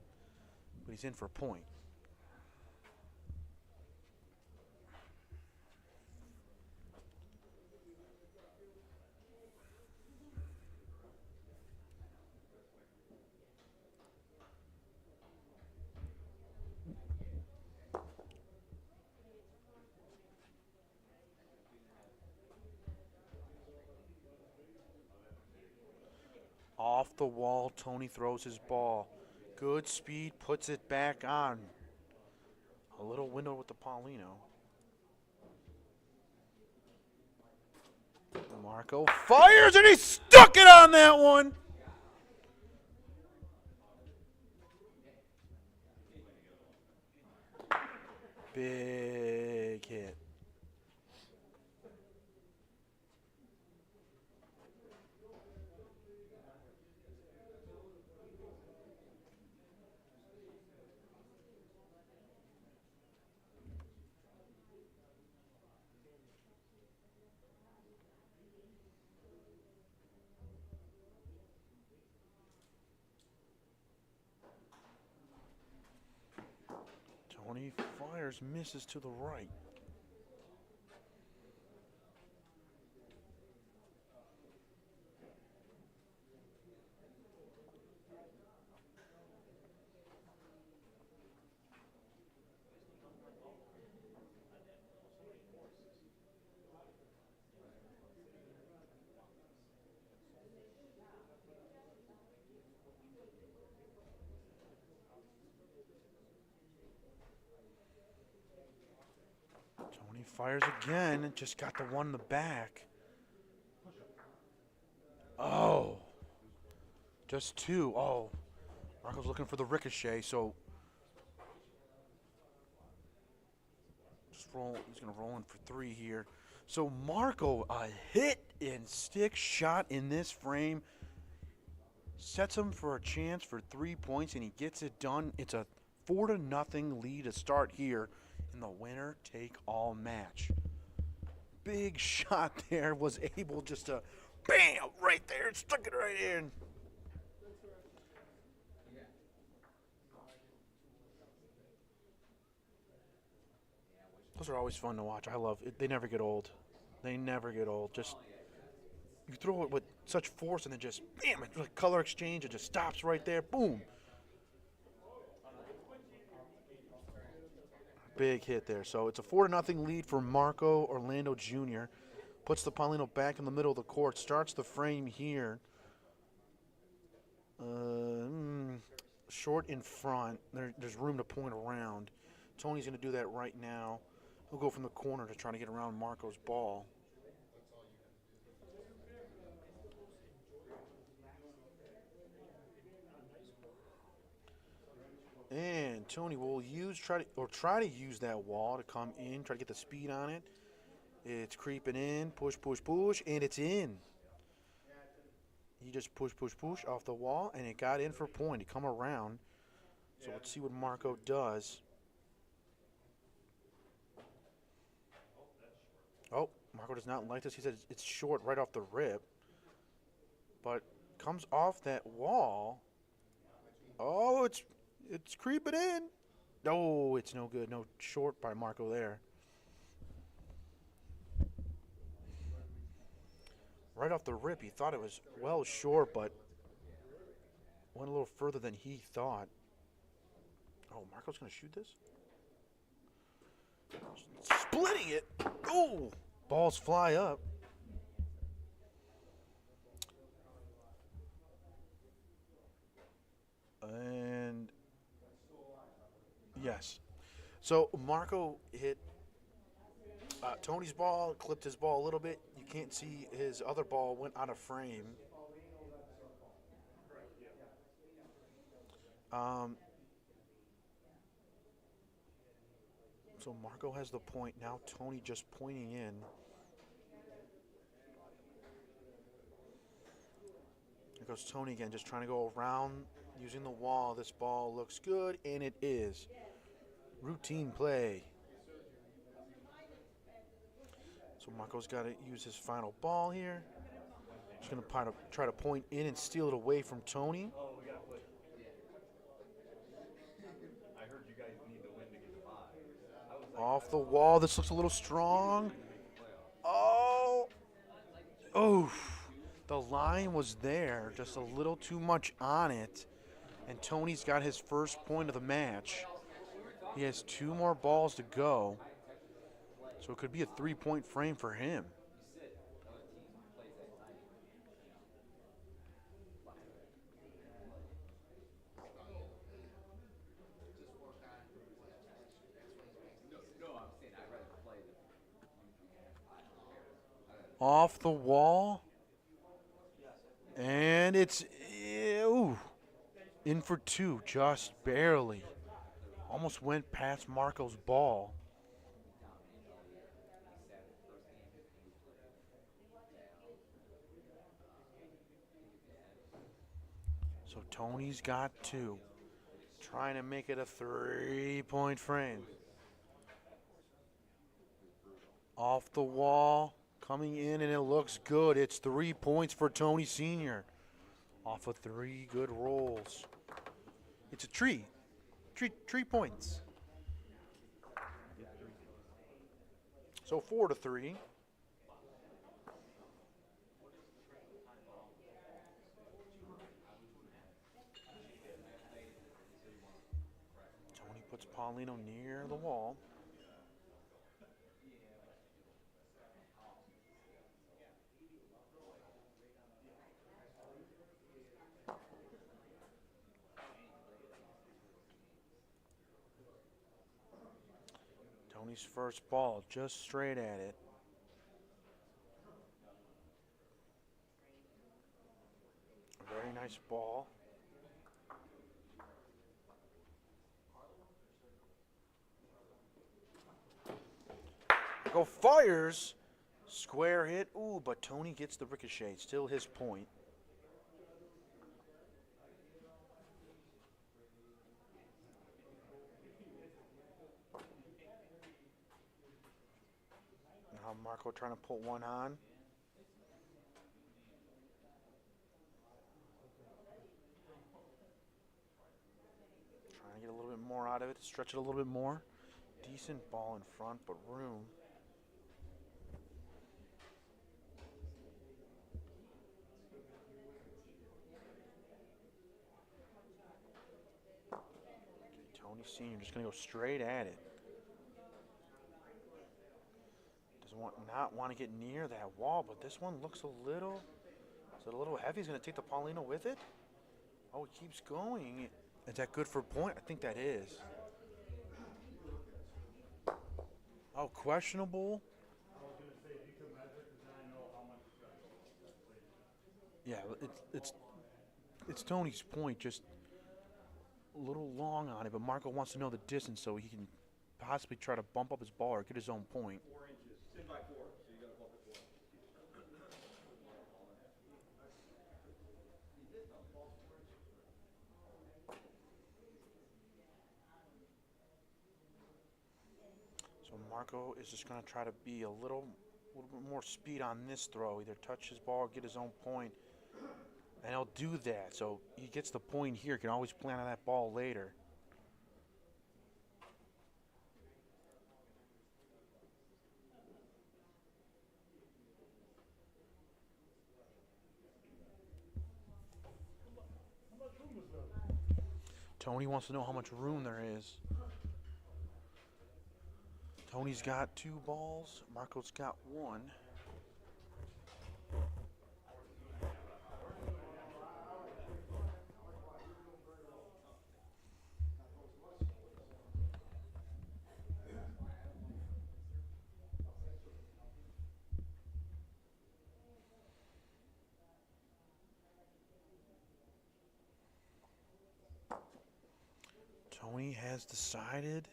but he's in for a point. Off the wall, Tony throws his ball. Good speed, puts it back on. A little window with the Paulino. Marco fires, and he stuck it on that one. Big hit. Tony fires, misses to the right. Tony fires again and just got the one in the back. Oh. Just two. Oh. Marco's looking for the ricochet, so just roll. He's going to roll in for three here. So Marco, a hit and stick shot in this frame. Sets him for a chance for 3 points, and he gets it done. It's a 4-0 lead to start here in the winner-take-all match. Big shot there, was able just to, bam, right there, stuck it right in. Those are always fun to watch. I love it. They never get old. They never get old. Just, you throw it with such force and then just, bam, it's like color exchange. It just stops right there. Boom. Big hit there. So it's a 4-0 lead for Marco Orlando Jr. Puts the Paulino back in the middle of the court. Starts the frame here. Short in front. There's room to point around. Tony's going to do that right now. He'll go from the corner to try to get around Marco's ball. And Tony will try to use that wall to come in, try to get the speed on it. It's creeping in, push, push, push, and it's in. He just push, push, push off the wall, and it got in for a point. He come around. So let's see what Marco does. Oh, Marco does not like this. He said it's short right off the rip. But comes off that wall. Oh, it's creeping in. No, it's no good. No short by Marco there. Right off the rip, he thought it was well short, but went a little further than he thought. Oh, Marco's going to shoot this? Splitting it. Oh, balls fly up. And yes. So Marco hit Tony's ball, clipped his ball a little bit. You can't see his other ball went out of frame. So Marco has the point. Now Tony just pointing in. Here goes Tony again, just trying to go around using the wall. This ball looks good, and it is. Routine play. So Marco's got to use his final ball here. He's going to try to point in and steal it away from Tony. Off the wall. This looks a little strong. Oh. Oh. The line was there. Just a little too much on it. And Tony's got his first point of the match. He has 2 more balls to go. So it could be a 3-point frame for him. Off the wall. And it's ooh, in for 2, just barely. Almost went past Marco's ball. So Tony's got 2. Trying to make it a 3-point frame. Off the wall. Coming in, and it looks good. It's 3 points for Tony Sr. Off of 3 good rolls. It's a tree. Tree points. So 4-3. Tony puts Paulino near the wall. Tony's first ball, just straight at it. Very nice ball. Go fires. Square hit. Ooh, but Tony gets the ricochet. Still his point. Now Marco trying to put one on. Trying to get a little bit more out of it. Stretch it a little bit more. Decent ball in front, but room. Tony Sr. just going to go straight at it. Not want to get near that wall, but this one looks a little heavy. He's going to take the Paulino with it. Oh, it keeps going. Is that good for a point? I think that is. Oh, questionable. Yeah, it's Tony's point, just a little long on it, but Marco wants to know the distance so he can possibly try to bump up his ball or get his own point. 4 inches. 10 by 4, so you got to bump it 4. So Marco is just going to try to be a little bit more speed on this throw. Either touch his ball or get his own point. And he'll do that. So he gets the point here. Can always plan on that ball later. Tony wants to know how much room there is. Tony's got 2 balls. Marco's got 1. Tony has decided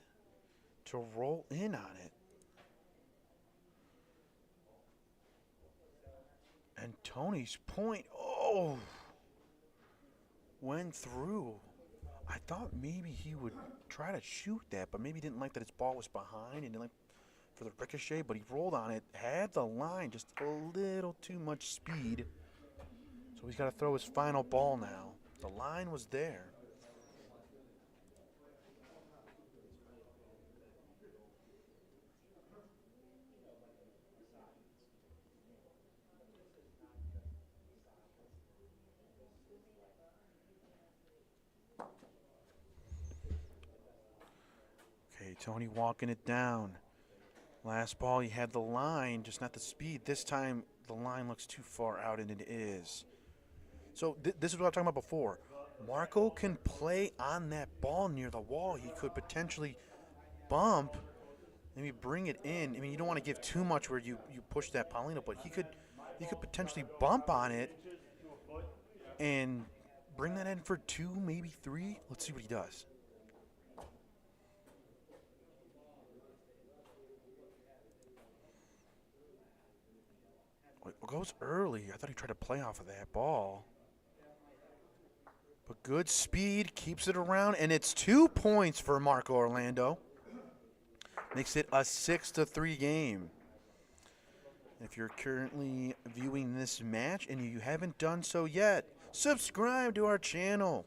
to roll in on it. And Tony's point, went through. I thought maybe he would try to shoot that, but maybe he didn't like that his ball was behind and didn't like for the ricochet, but he rolled on it, had the line, just a little too much speed. So he's got to throw his final ball now. The line was there. Okay, Tony walking it down. Last ball, he had the line, just not the speed. This time, the line looks too far out, and it is. So this is what I was talking about before. Marco can play on that ball near the wall. He could potentially bump, maybe bring it in. I mean, you don't want to give too much where you push that Paulino, but he could potentially bump on it and bring that in for 2, maybe 3. Let's see what he does. Goes early. I thought he tried to play off of that ball. But good speed, keeps it around, and it's 2 points for Marco Orlando. Makes it a 6-3 game. If you're currently viewing this match and you haven't done so yet, subscribe to our channel.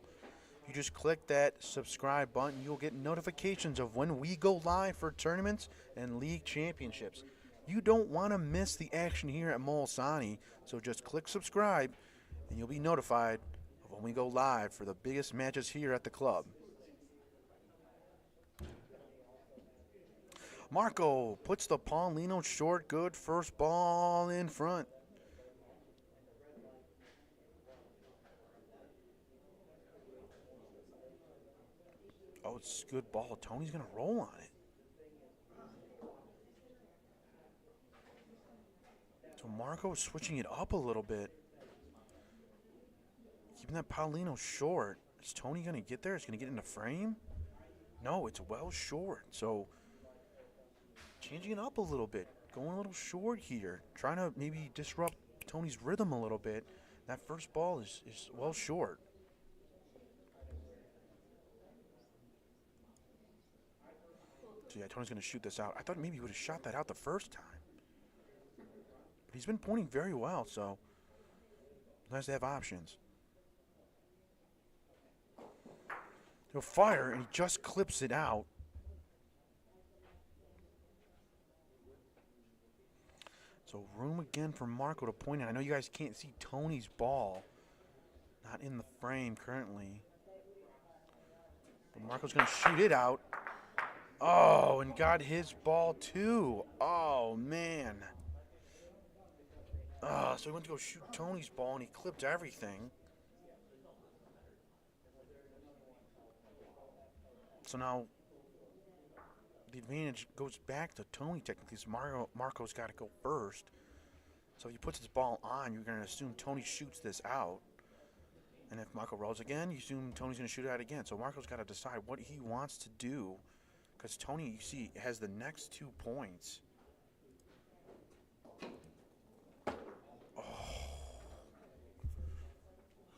If you just click that subscribe button, you'll get notifications of when we go live for tournaments and league championships. You don't want to miss the action here at Molisani, so just click subscribe and you'll be notified of when we go live for the biggest matches here at the club. Marco puts the Paulino short, good first ball in front. Oh, it's a good ball. Tony's going to roll on it. So Marco is switching it up a little bit. Keeping that Paulino short. Is Tony going to get there? Is he going to get in the frame? No, it's well short. So changing it up a little bit. Going a little short here. Trying to maybe disrupt Tony's rhythm a little bit. That first ball is well short. So yeah, Tony's going to shoot this out. I thought maybe he would have shot that out the first time. But he's been pointing very well, so nice to have options. He'll fire, and he just clips it out. So room again for Marco to point out. I know you guys can't see Tony's ball. Not in the frame currently. But Marco's going to shoot it out. Oh, and got his ball too. Oh, man. So he went to go shoot Tony's ball, and he clipped everything. So now the advantage goes back to Tony technically. Marco's got to go first. So if he puts his ball on, you're going to assume Tony shoots this out. And if Marco rolls again, you assume Tony's going to shoot it out again. So Marco's got to decide what he wants to do. Because Tony, you see, has the next 2 points.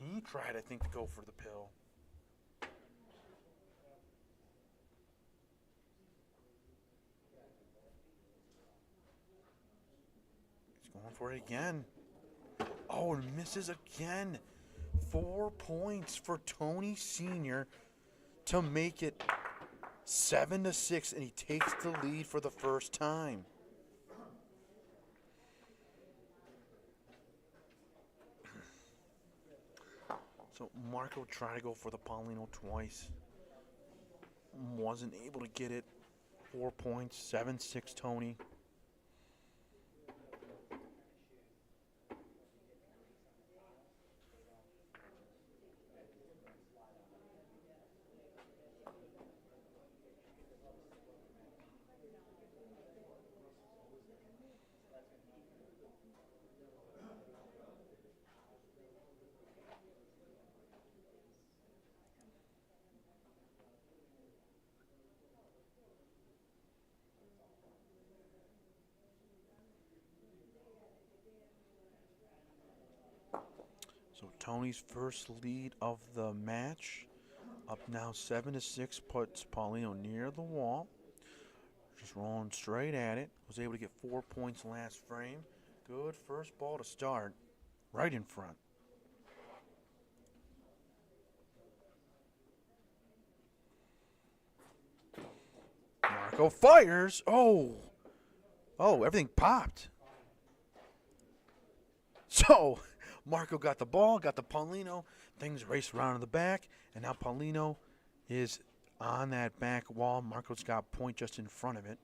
He tried, I think, to go for the pill. He's going for it again. Oh, and misses again. 4 points for Tony Sr. to make it 7-6, and he takes the lead for the first time. So Marco tried to go for the Paulino twice. Wasn't able to get it. 4 points, 7-6 Tony. So Tony's first lead of the match. Up now 7-6, puts Paulino near the wall. Just rolling straight at it. Was able to get 4 points last frame. Good first ball to start. Right in front. Marco fires. Oh, everything popped. So Marco got the ball, got the Paulino. Things raced around in the back, and now Paulino is on that back wall. Marco's got point just in front of it.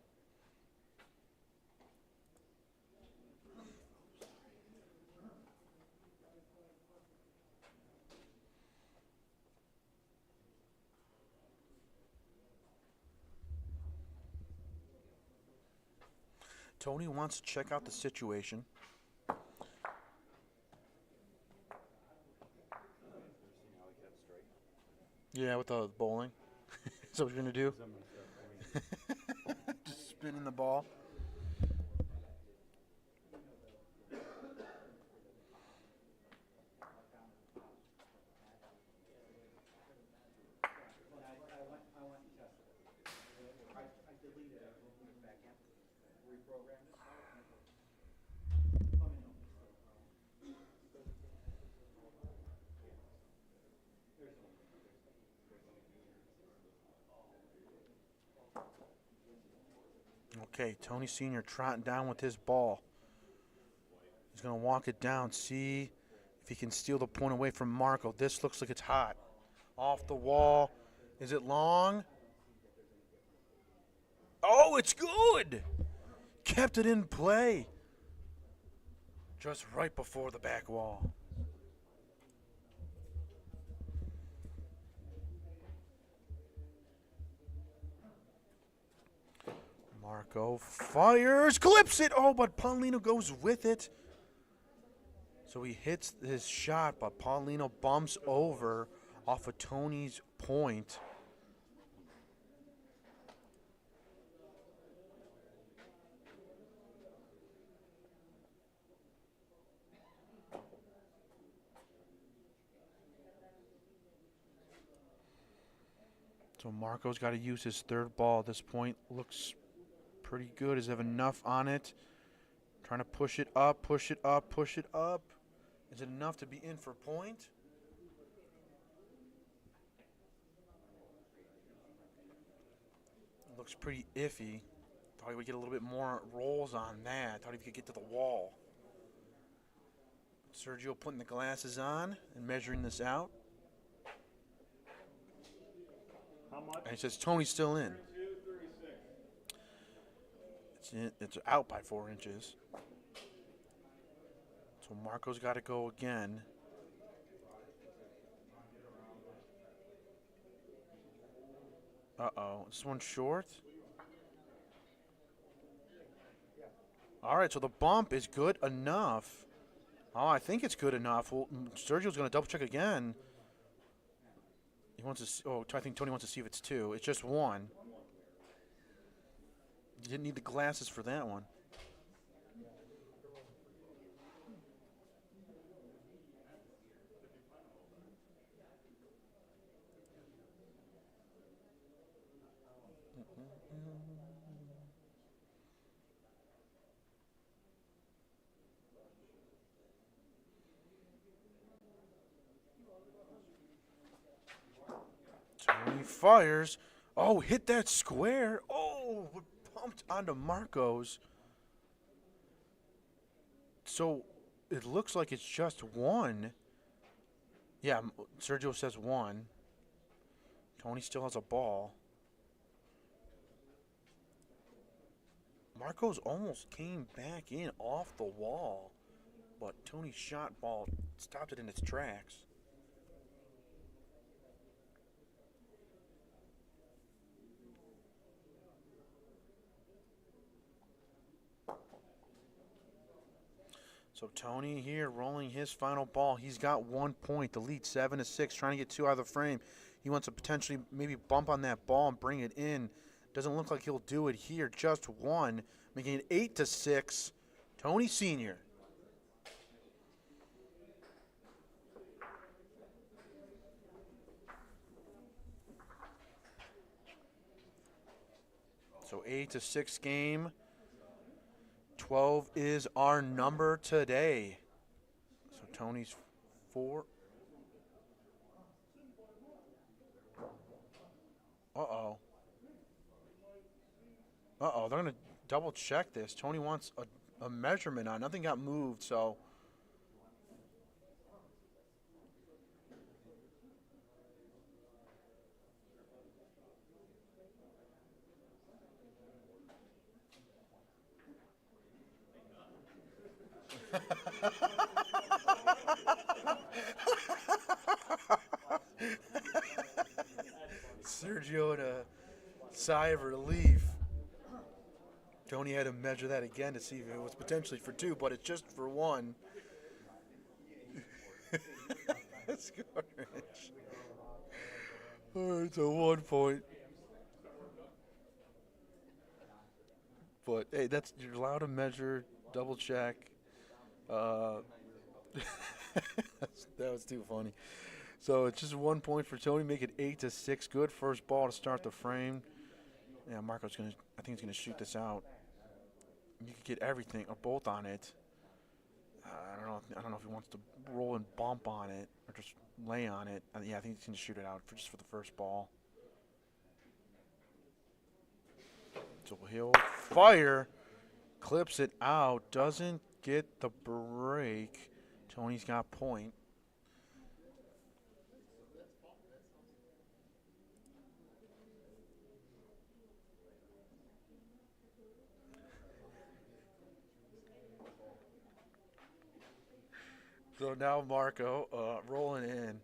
Tony wants to check out the situation. Yeah, with the bowling. Is that what you're going to do? Just spinning the ball. Okay, Tony Sr. trotting down with his ball. He's going to walk it down, see if he can steal the point away from Marco. This looks like it's hot. Off the wall. Is it long? Oh, it's good! Kept it in play. Just right before the back wall. Marco fires, clips it. Oh, but Paulino goes with it. So he hits his shot, but Paulino bumps over off of Tony's point. So Marco's got to use his third ball at this point. Looks pretty good. Does he have enough on it? Trying to push it up, push it up, push it up. Is it enough to be in for point? Looks pretty iffy. Thought he would get a little bit more rolls on that. Thought he could get to the wall. Sergio putting the glasses on and measuring this out. How much? And he says Tony's still in. It's out by 4 inches. So Marco's got to go again. Uh-oh. This one's short. All right, so the bump is good enough. Oh, I think it's good enough. Well, Sergio's going to double check again. He wants to see, I think Tony wants to see if it's 2. It's just 1. You didn't need the glasses for that one. Tony fires. Oh, hit that square. Oh, bumped onto Marcos. So it looks like it's just one. Yeah, Sergio says one. Tony still has a ball. Marcos almost came back in off the wall, but Tony's shot ball stopped it in its tracks. So Tony here rolling his final ball. He's got 1 point. The lead 7-6, trying to get two out of the frame. He wants to potentially maybe bump on that ball and bring it in. Doesn't look like he'll do it here. Just one, making it 8-6. Tony Sr. So 8-6 game. 12 is our number today. So Tony's 4. Uh-oh. Uh-oh, they're going to double check this. Tony wants a measurement on. Nothing got moved, so. Sergio in a sigh of relief. Tony had to measure that again to see if it was potentially for two, but it's just for one. Scourge. Oh, it's a 1 point. But hey, you're allowed to measure, double check. That was too funny. So it's just 1 point for Tony, make it 8-6. Good first ball to start the frame. Yeah, Marco's I think he's gonna shoot this out. You could get everything or both on it. I don't know if he wants to roll and bump on it or just lay on it. Yeah, I think he's gonna shoot it out just for the first ball. So he'll fire, clips it out, doesn't get the break. Tony's got point. So now Marco rolling in.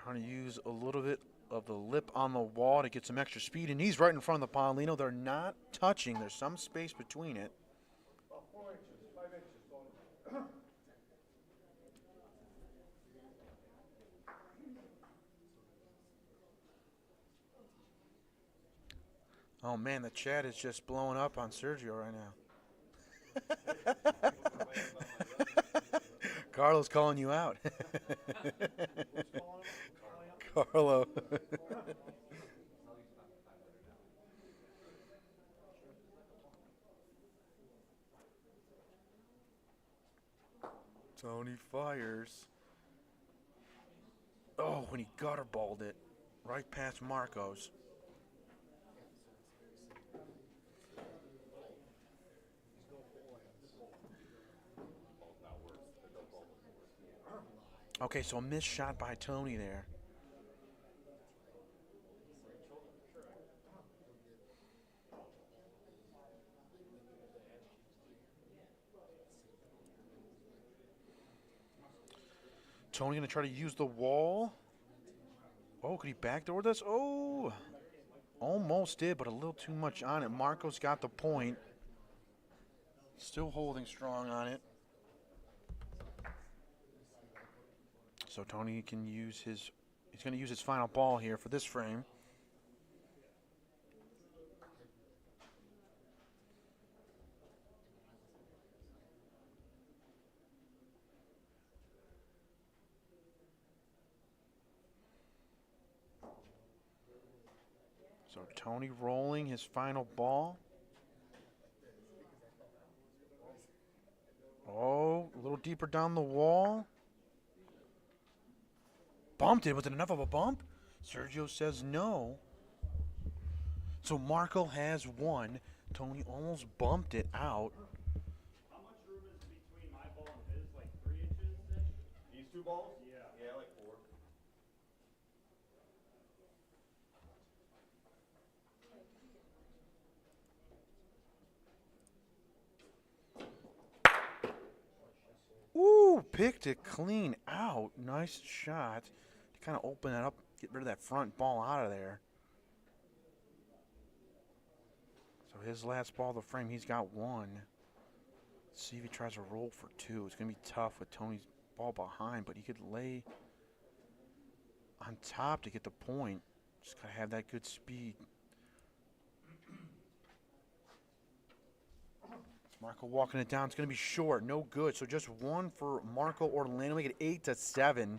Trying to use a little bit of the lip on the wall to get some extra speed, and he's right in front of the Paulino. They're not touching. There's some space between it. About 4 inches, 5 inches, Tony. Oh man, the chat is just blowing up on Sergio right now. Carlo's calling you out. Carlo. Tony fires. Oh, when he gutter balled it right past Marcos. Okay, so a missed shot by Tony there. Tony going to try to use the wall. Oh, could he backdoor this? Oh, almost did, but a little too much on it. Marcos got the point. Still holding strong on it. So Tony can use he's going to use his final ball here for this frame. So Tony rolling his final ball. Oh, a little deeper down the wall. bumped it. Was it enough of a bump? Sergio says no. So Marco has one. Tony almost bumped it out. How much room is between my ball and his? Like 3 inches? These two balls? Yeah. Yeah, like 4. Ooh, picked it clean out. Nice shot. To kind of open it up, get rid of that front ball out of there. So his last ball of the frame, he's got one. Let's see if he tries to roll for 2. It's going to be tough with Tony's ball behind, but he could lay on top to get the point. Just got to have that good speed. Marco walking it down. It's going to be short. No good. So just one for Marco Orlando. Make it 8-7.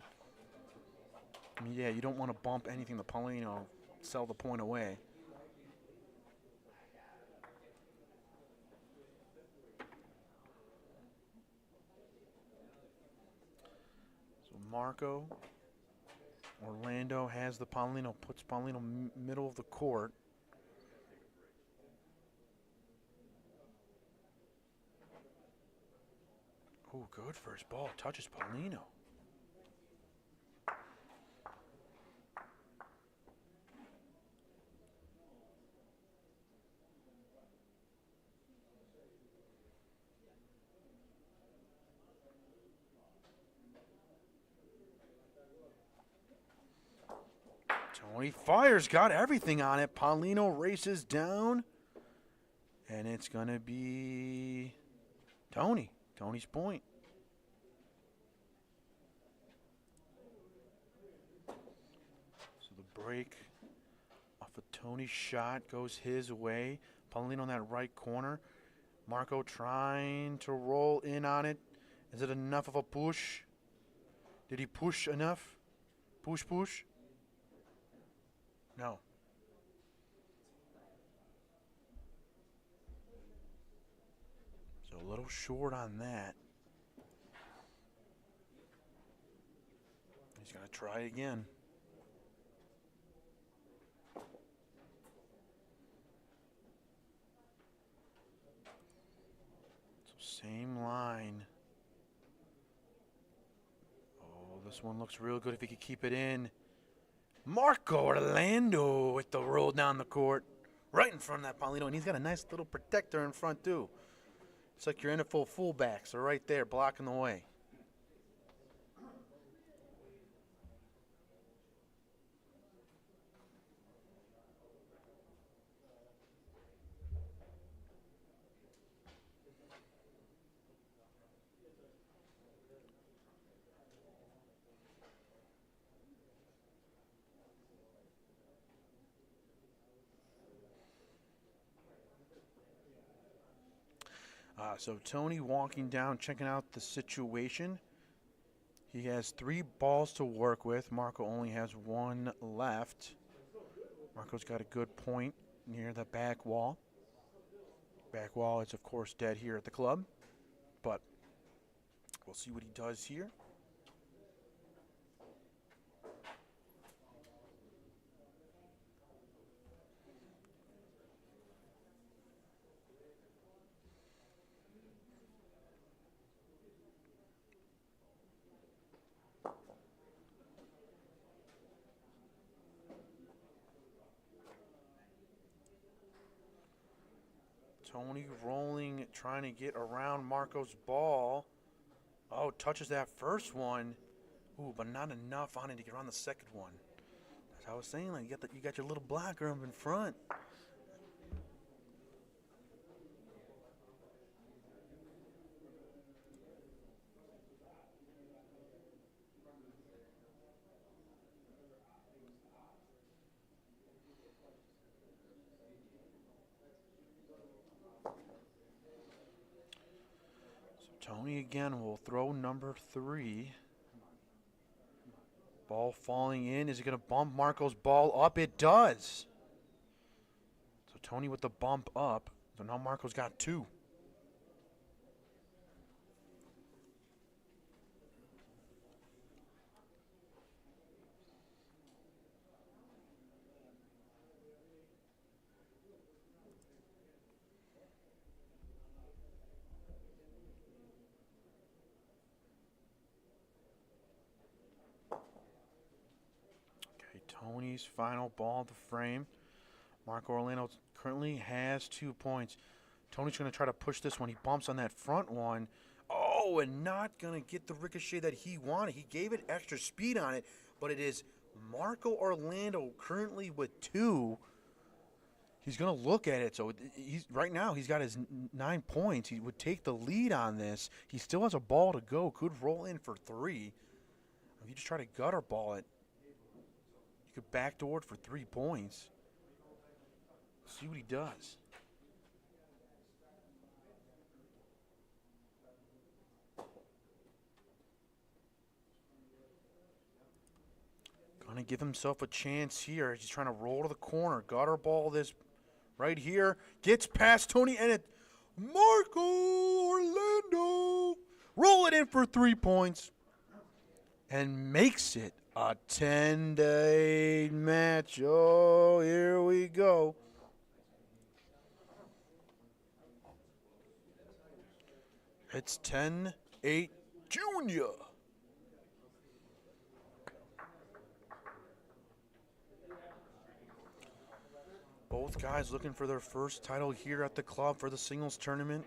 I mean, yeah, you don't want to bump anything. The Paulino sell the point away. So Marco Orlando has the Paulino. Puts Paulino middle of the court. Oh, good first ball. Touches Paulino. Tony fires, got everything on it. Paulino races down. And it's going to be Tony. Tony's point. So the break off of Tony's shot goes his way. Paulino in that right corner. Marco trying to roll in on it. Is it enough of a push? Did he push enough? Push, push? No. So a little short on that. He's going to try again. So same line. Oh, this one looks real good if he could keep it in. Marco Orlando with the roll down the court. Right in front of that Paulino. And he's got a nice little protector in front, too. It's like your NFL fullbacks are right there blocking the way. So Tony walking down, checking out the situation. He has 3 balls to work with. Marco only has 1 left. Marco's got a good point near the back wall. Back wall is, of course, dead here at the club. But we'll see what he does here. Tony rolling, trying to get around Marco's ball. Oh, touches that first one. Ooh, but not enough on it to get around the second one. As I was saying, like you got your little blocker up in front. Tony again will throw number 3. Ball falling in. Is it going to bump Marco's ball up? It does. So Tony with the bump up. So now Marco's got 2. Tony's final ball of the frame. Marco Orlando currently has 2 points. Tony's going to try to push this one. He bumps on that front one. Oh, and not going to get the ricochet that he wanted. He gave it extra speed on it, but it is Marco Orlando currently with 2. He's going to look at it. So right now he's got his 9 points. He would take the lead on this. He still has a ball to go. Could roll in for 3. If you just try to gutter ball it, you could backdoor it for 3 points. See what he does. Gonna give himself a chance here. He's trying to roll to the corner. Gutter ball this right here. Gets past Tony and it. Marco Orlando. Roll it in for 3 points. And makes it a 10-8 match. Oh, here we go. It's 10-8 Junior. Both guys looking for their first title here at the club for the singles tournament.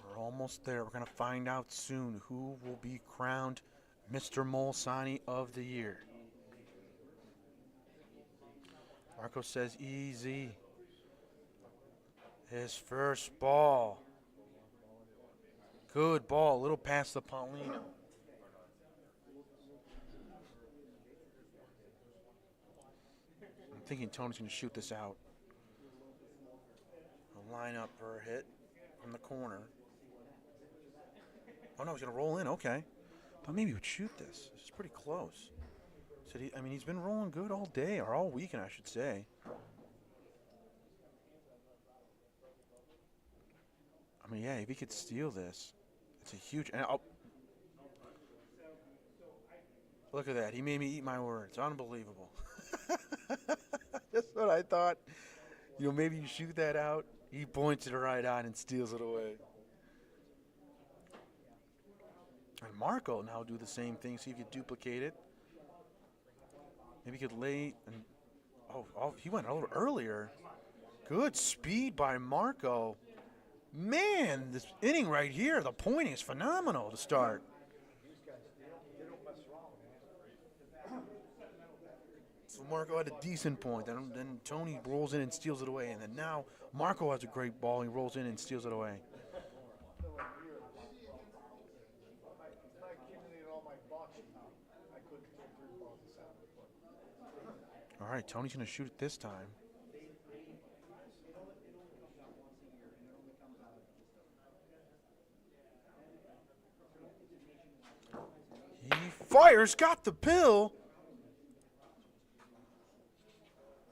We're almost there. We're going to find out soon who will be crowned Mr. Molisani of the Year. Marco says easy. His first ball. Good ball. A little past the Paulino. I'm thinking Tony's going to shoot this out. A line up for a hit from the corner. Oh, no, he's going to roll in. Okay. Thought maybe he would shoot this. This is pretty close. So he's been rolling good all day, or all weekend, I should say. I mean, yeah, if he could steal this, it's a huge. And look at that. He made me eat my words. Unbelievable. That's what I thought. Maybe you shoot that out. He points it right on and steals it away. And Marco now do the same thing. See if you duplicate it. Maybe you could lay. And oh, he went a little earlier. Good speed by Marco. Man, this inning right here, the pointing is phenomenal to start. So Marco had a decent point. Then Tony rolls in and steals it away. And then now Marco has a great ball. He rolls in and steals it away. All right, Tony's going to shoot it this time. He fires, got the pill.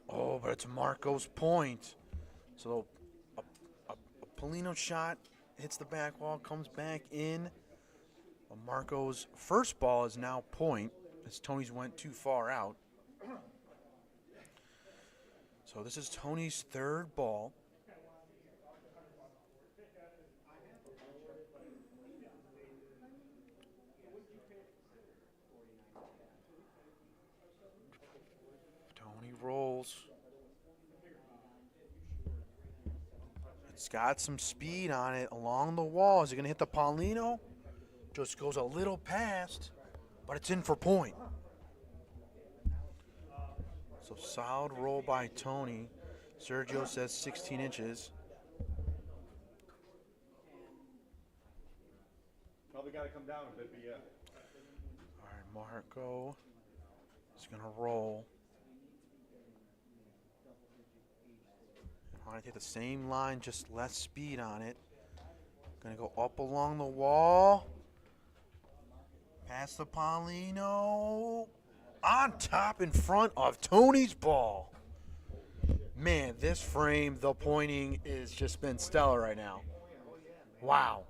Oh, but it's Marco's point. So a Paulino shot hits the back wall, comes back in. Well, Marco's first ball is now point, as Tony's went too far out. So this is Tony's third ball. Tony rolls. It's got some speed on it along the wall. Is it going to hit the Paulino? Just goes a little past, but it's in for point. So solid roll by Tony. Sergio says 16 inches. Probably got to come down a bit, but yeah. All right, Marco is going to roll. I want to take the same line, just less speed on it. Going to go up along the wall. Past the Paulino. On top in front of Tony's ball. Man, this frame, the pointing is just been stellar right now. Wow.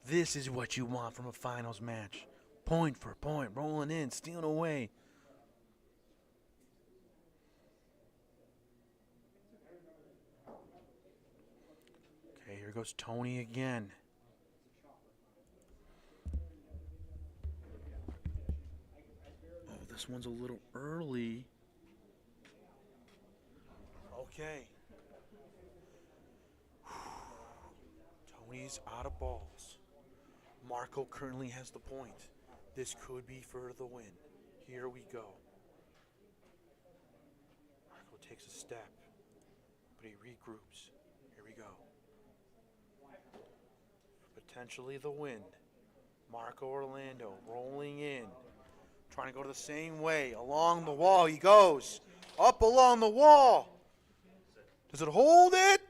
This is what you want from a finals match. Point for point, rolling in, stealing away. Okay, here goes Tony again. Oh, this one's a little early. Okay. Tony's out of balls. Marco currently has the point. This could be for the win. Here we go. Marco takes a step, but he regroups. Here we go. Potentially the win. Marco Orlando rolling in. Trying to go to the same way. Along the wall he goes. Up along the wall. Does it hold it?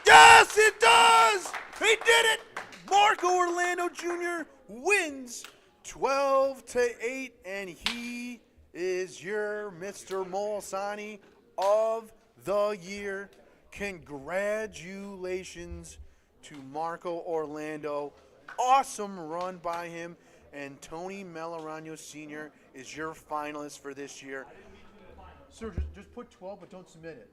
Yes, it does! He did it! Marco Orlando Jr. wins 12-8, and he is your Mr. Molisani of the year. Congratulations to Marco Orlando. Awesome run by him, and Tony Melaragno Sr. is your finalist for this year. Sir, just put 12, but don't submit it.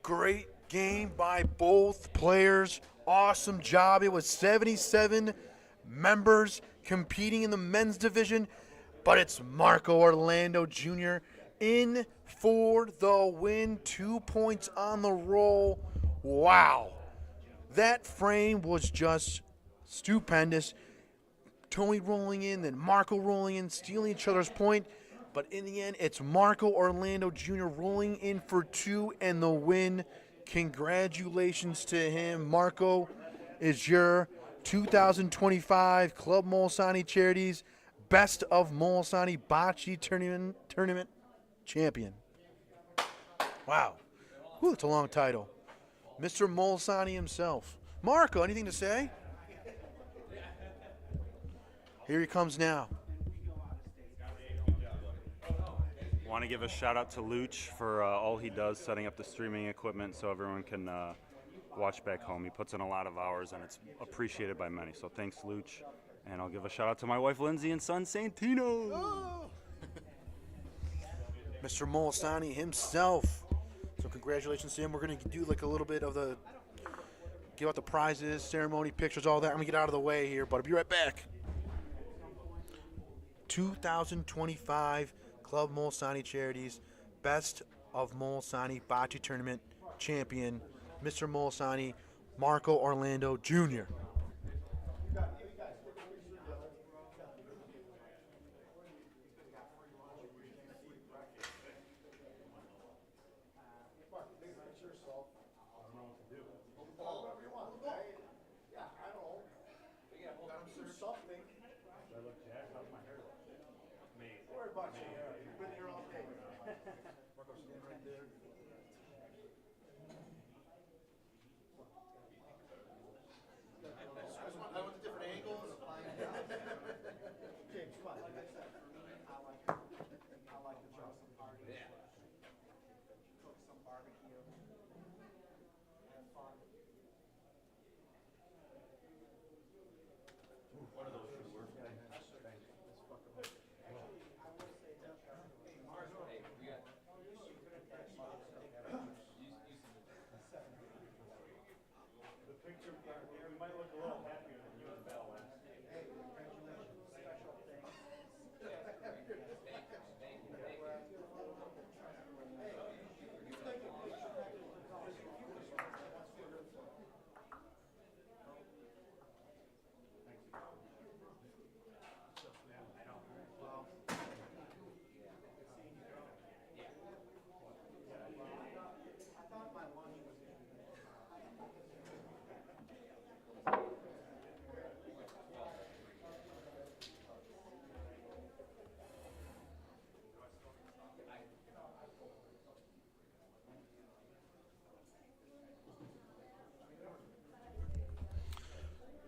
Great game by both players. Awesome job. It was 77 members competing in the men's division, but it's Marco Orlando Jr. in for the win. 2 points on the roll. Wow. That frame was just stupendous. Tony rolling in, then Marco rolling in, stealing each other's point. But in the end, it's Marco Orlando Jr. rolling in for 2 and the win. Congratulations to him. Marco is your 2025 Club Molisani Charities Best of Molisani Bocce Tournament champion. Wow. Whew, that's a long title. Mr. Molisani himself. Marco, anything to say? Here he comes now. Want to give a shout out to Luch for all he does setting up the streaming equipment so everyone can watch back home. He puts in a lot of hours and it's appreciated by many. So thanks, Luch. And I'll give a shout out to my wife Lindsay and son Santino. Oh. Mr. Molisani himself. So congratulations to him. We're going to do like a little bit of the give out the prizes, ceremony, pictures, all that. I'm going to get out of the way here, but I'll be right back. 2025 Club Molisani Charities Best of Molisani Bocce Tournament champion, Mr. Molisani, Marco Orlando Jr.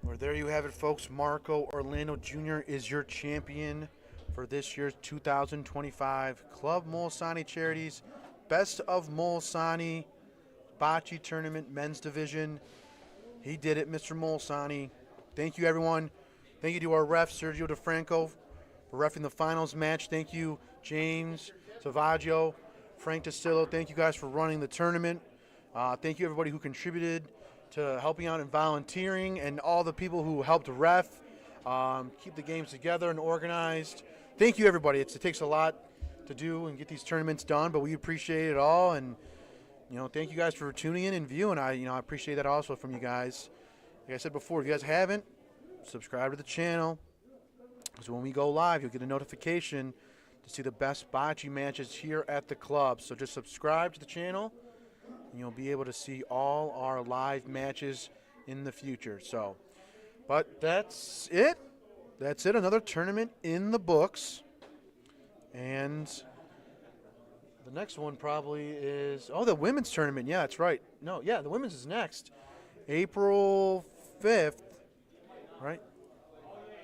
Well, there you have it, folks. Marco Orlando Jr. is your champion for this year's 2025 Club Molisani Charities Best of Molisani Bocce Tournament Men's Division. He did it, Mr. Molisani. Thank you, everyone. Thank you to our ref, Sergio DeFranco, for reffing the finals match. Thank you, James Savaggio, Frank Castillo. Thank you guys for running the tournament. Thank you, everybody who contributed to helping out and volunteering, and all the people who helped ref, keep the games together and organized. Thank you, everybody. It takes a lot to do and get these tournaments done, but we appreciate it all. And thank you guys for tuning in and viewing. I appreciate that also from you guys. Like I said before, if you guys haven't, subscribe to the channel, so when we go live, you'll get a notification to see the best bocce matches here at the club. So just subscribe to the channel, and you'll be able to see all our live matches in the future. So, but that's it. That's it. Another tournament in the books. And the next one probably is, the women's tournament. Yeah, that's right. No, yeah, the women's is next. April 5th, right?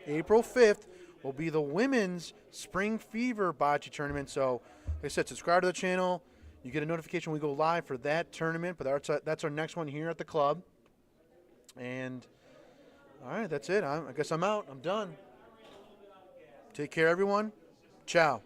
April 5th will be the women's Spring Fever Bocce tournament. So, like I said, subscribe to the channel. You get a notification when we go live for that tournament. But that's our next one here at the club. And, all right, that's it. I guess I'm out. I'm done. Take care, everyone. Ciao.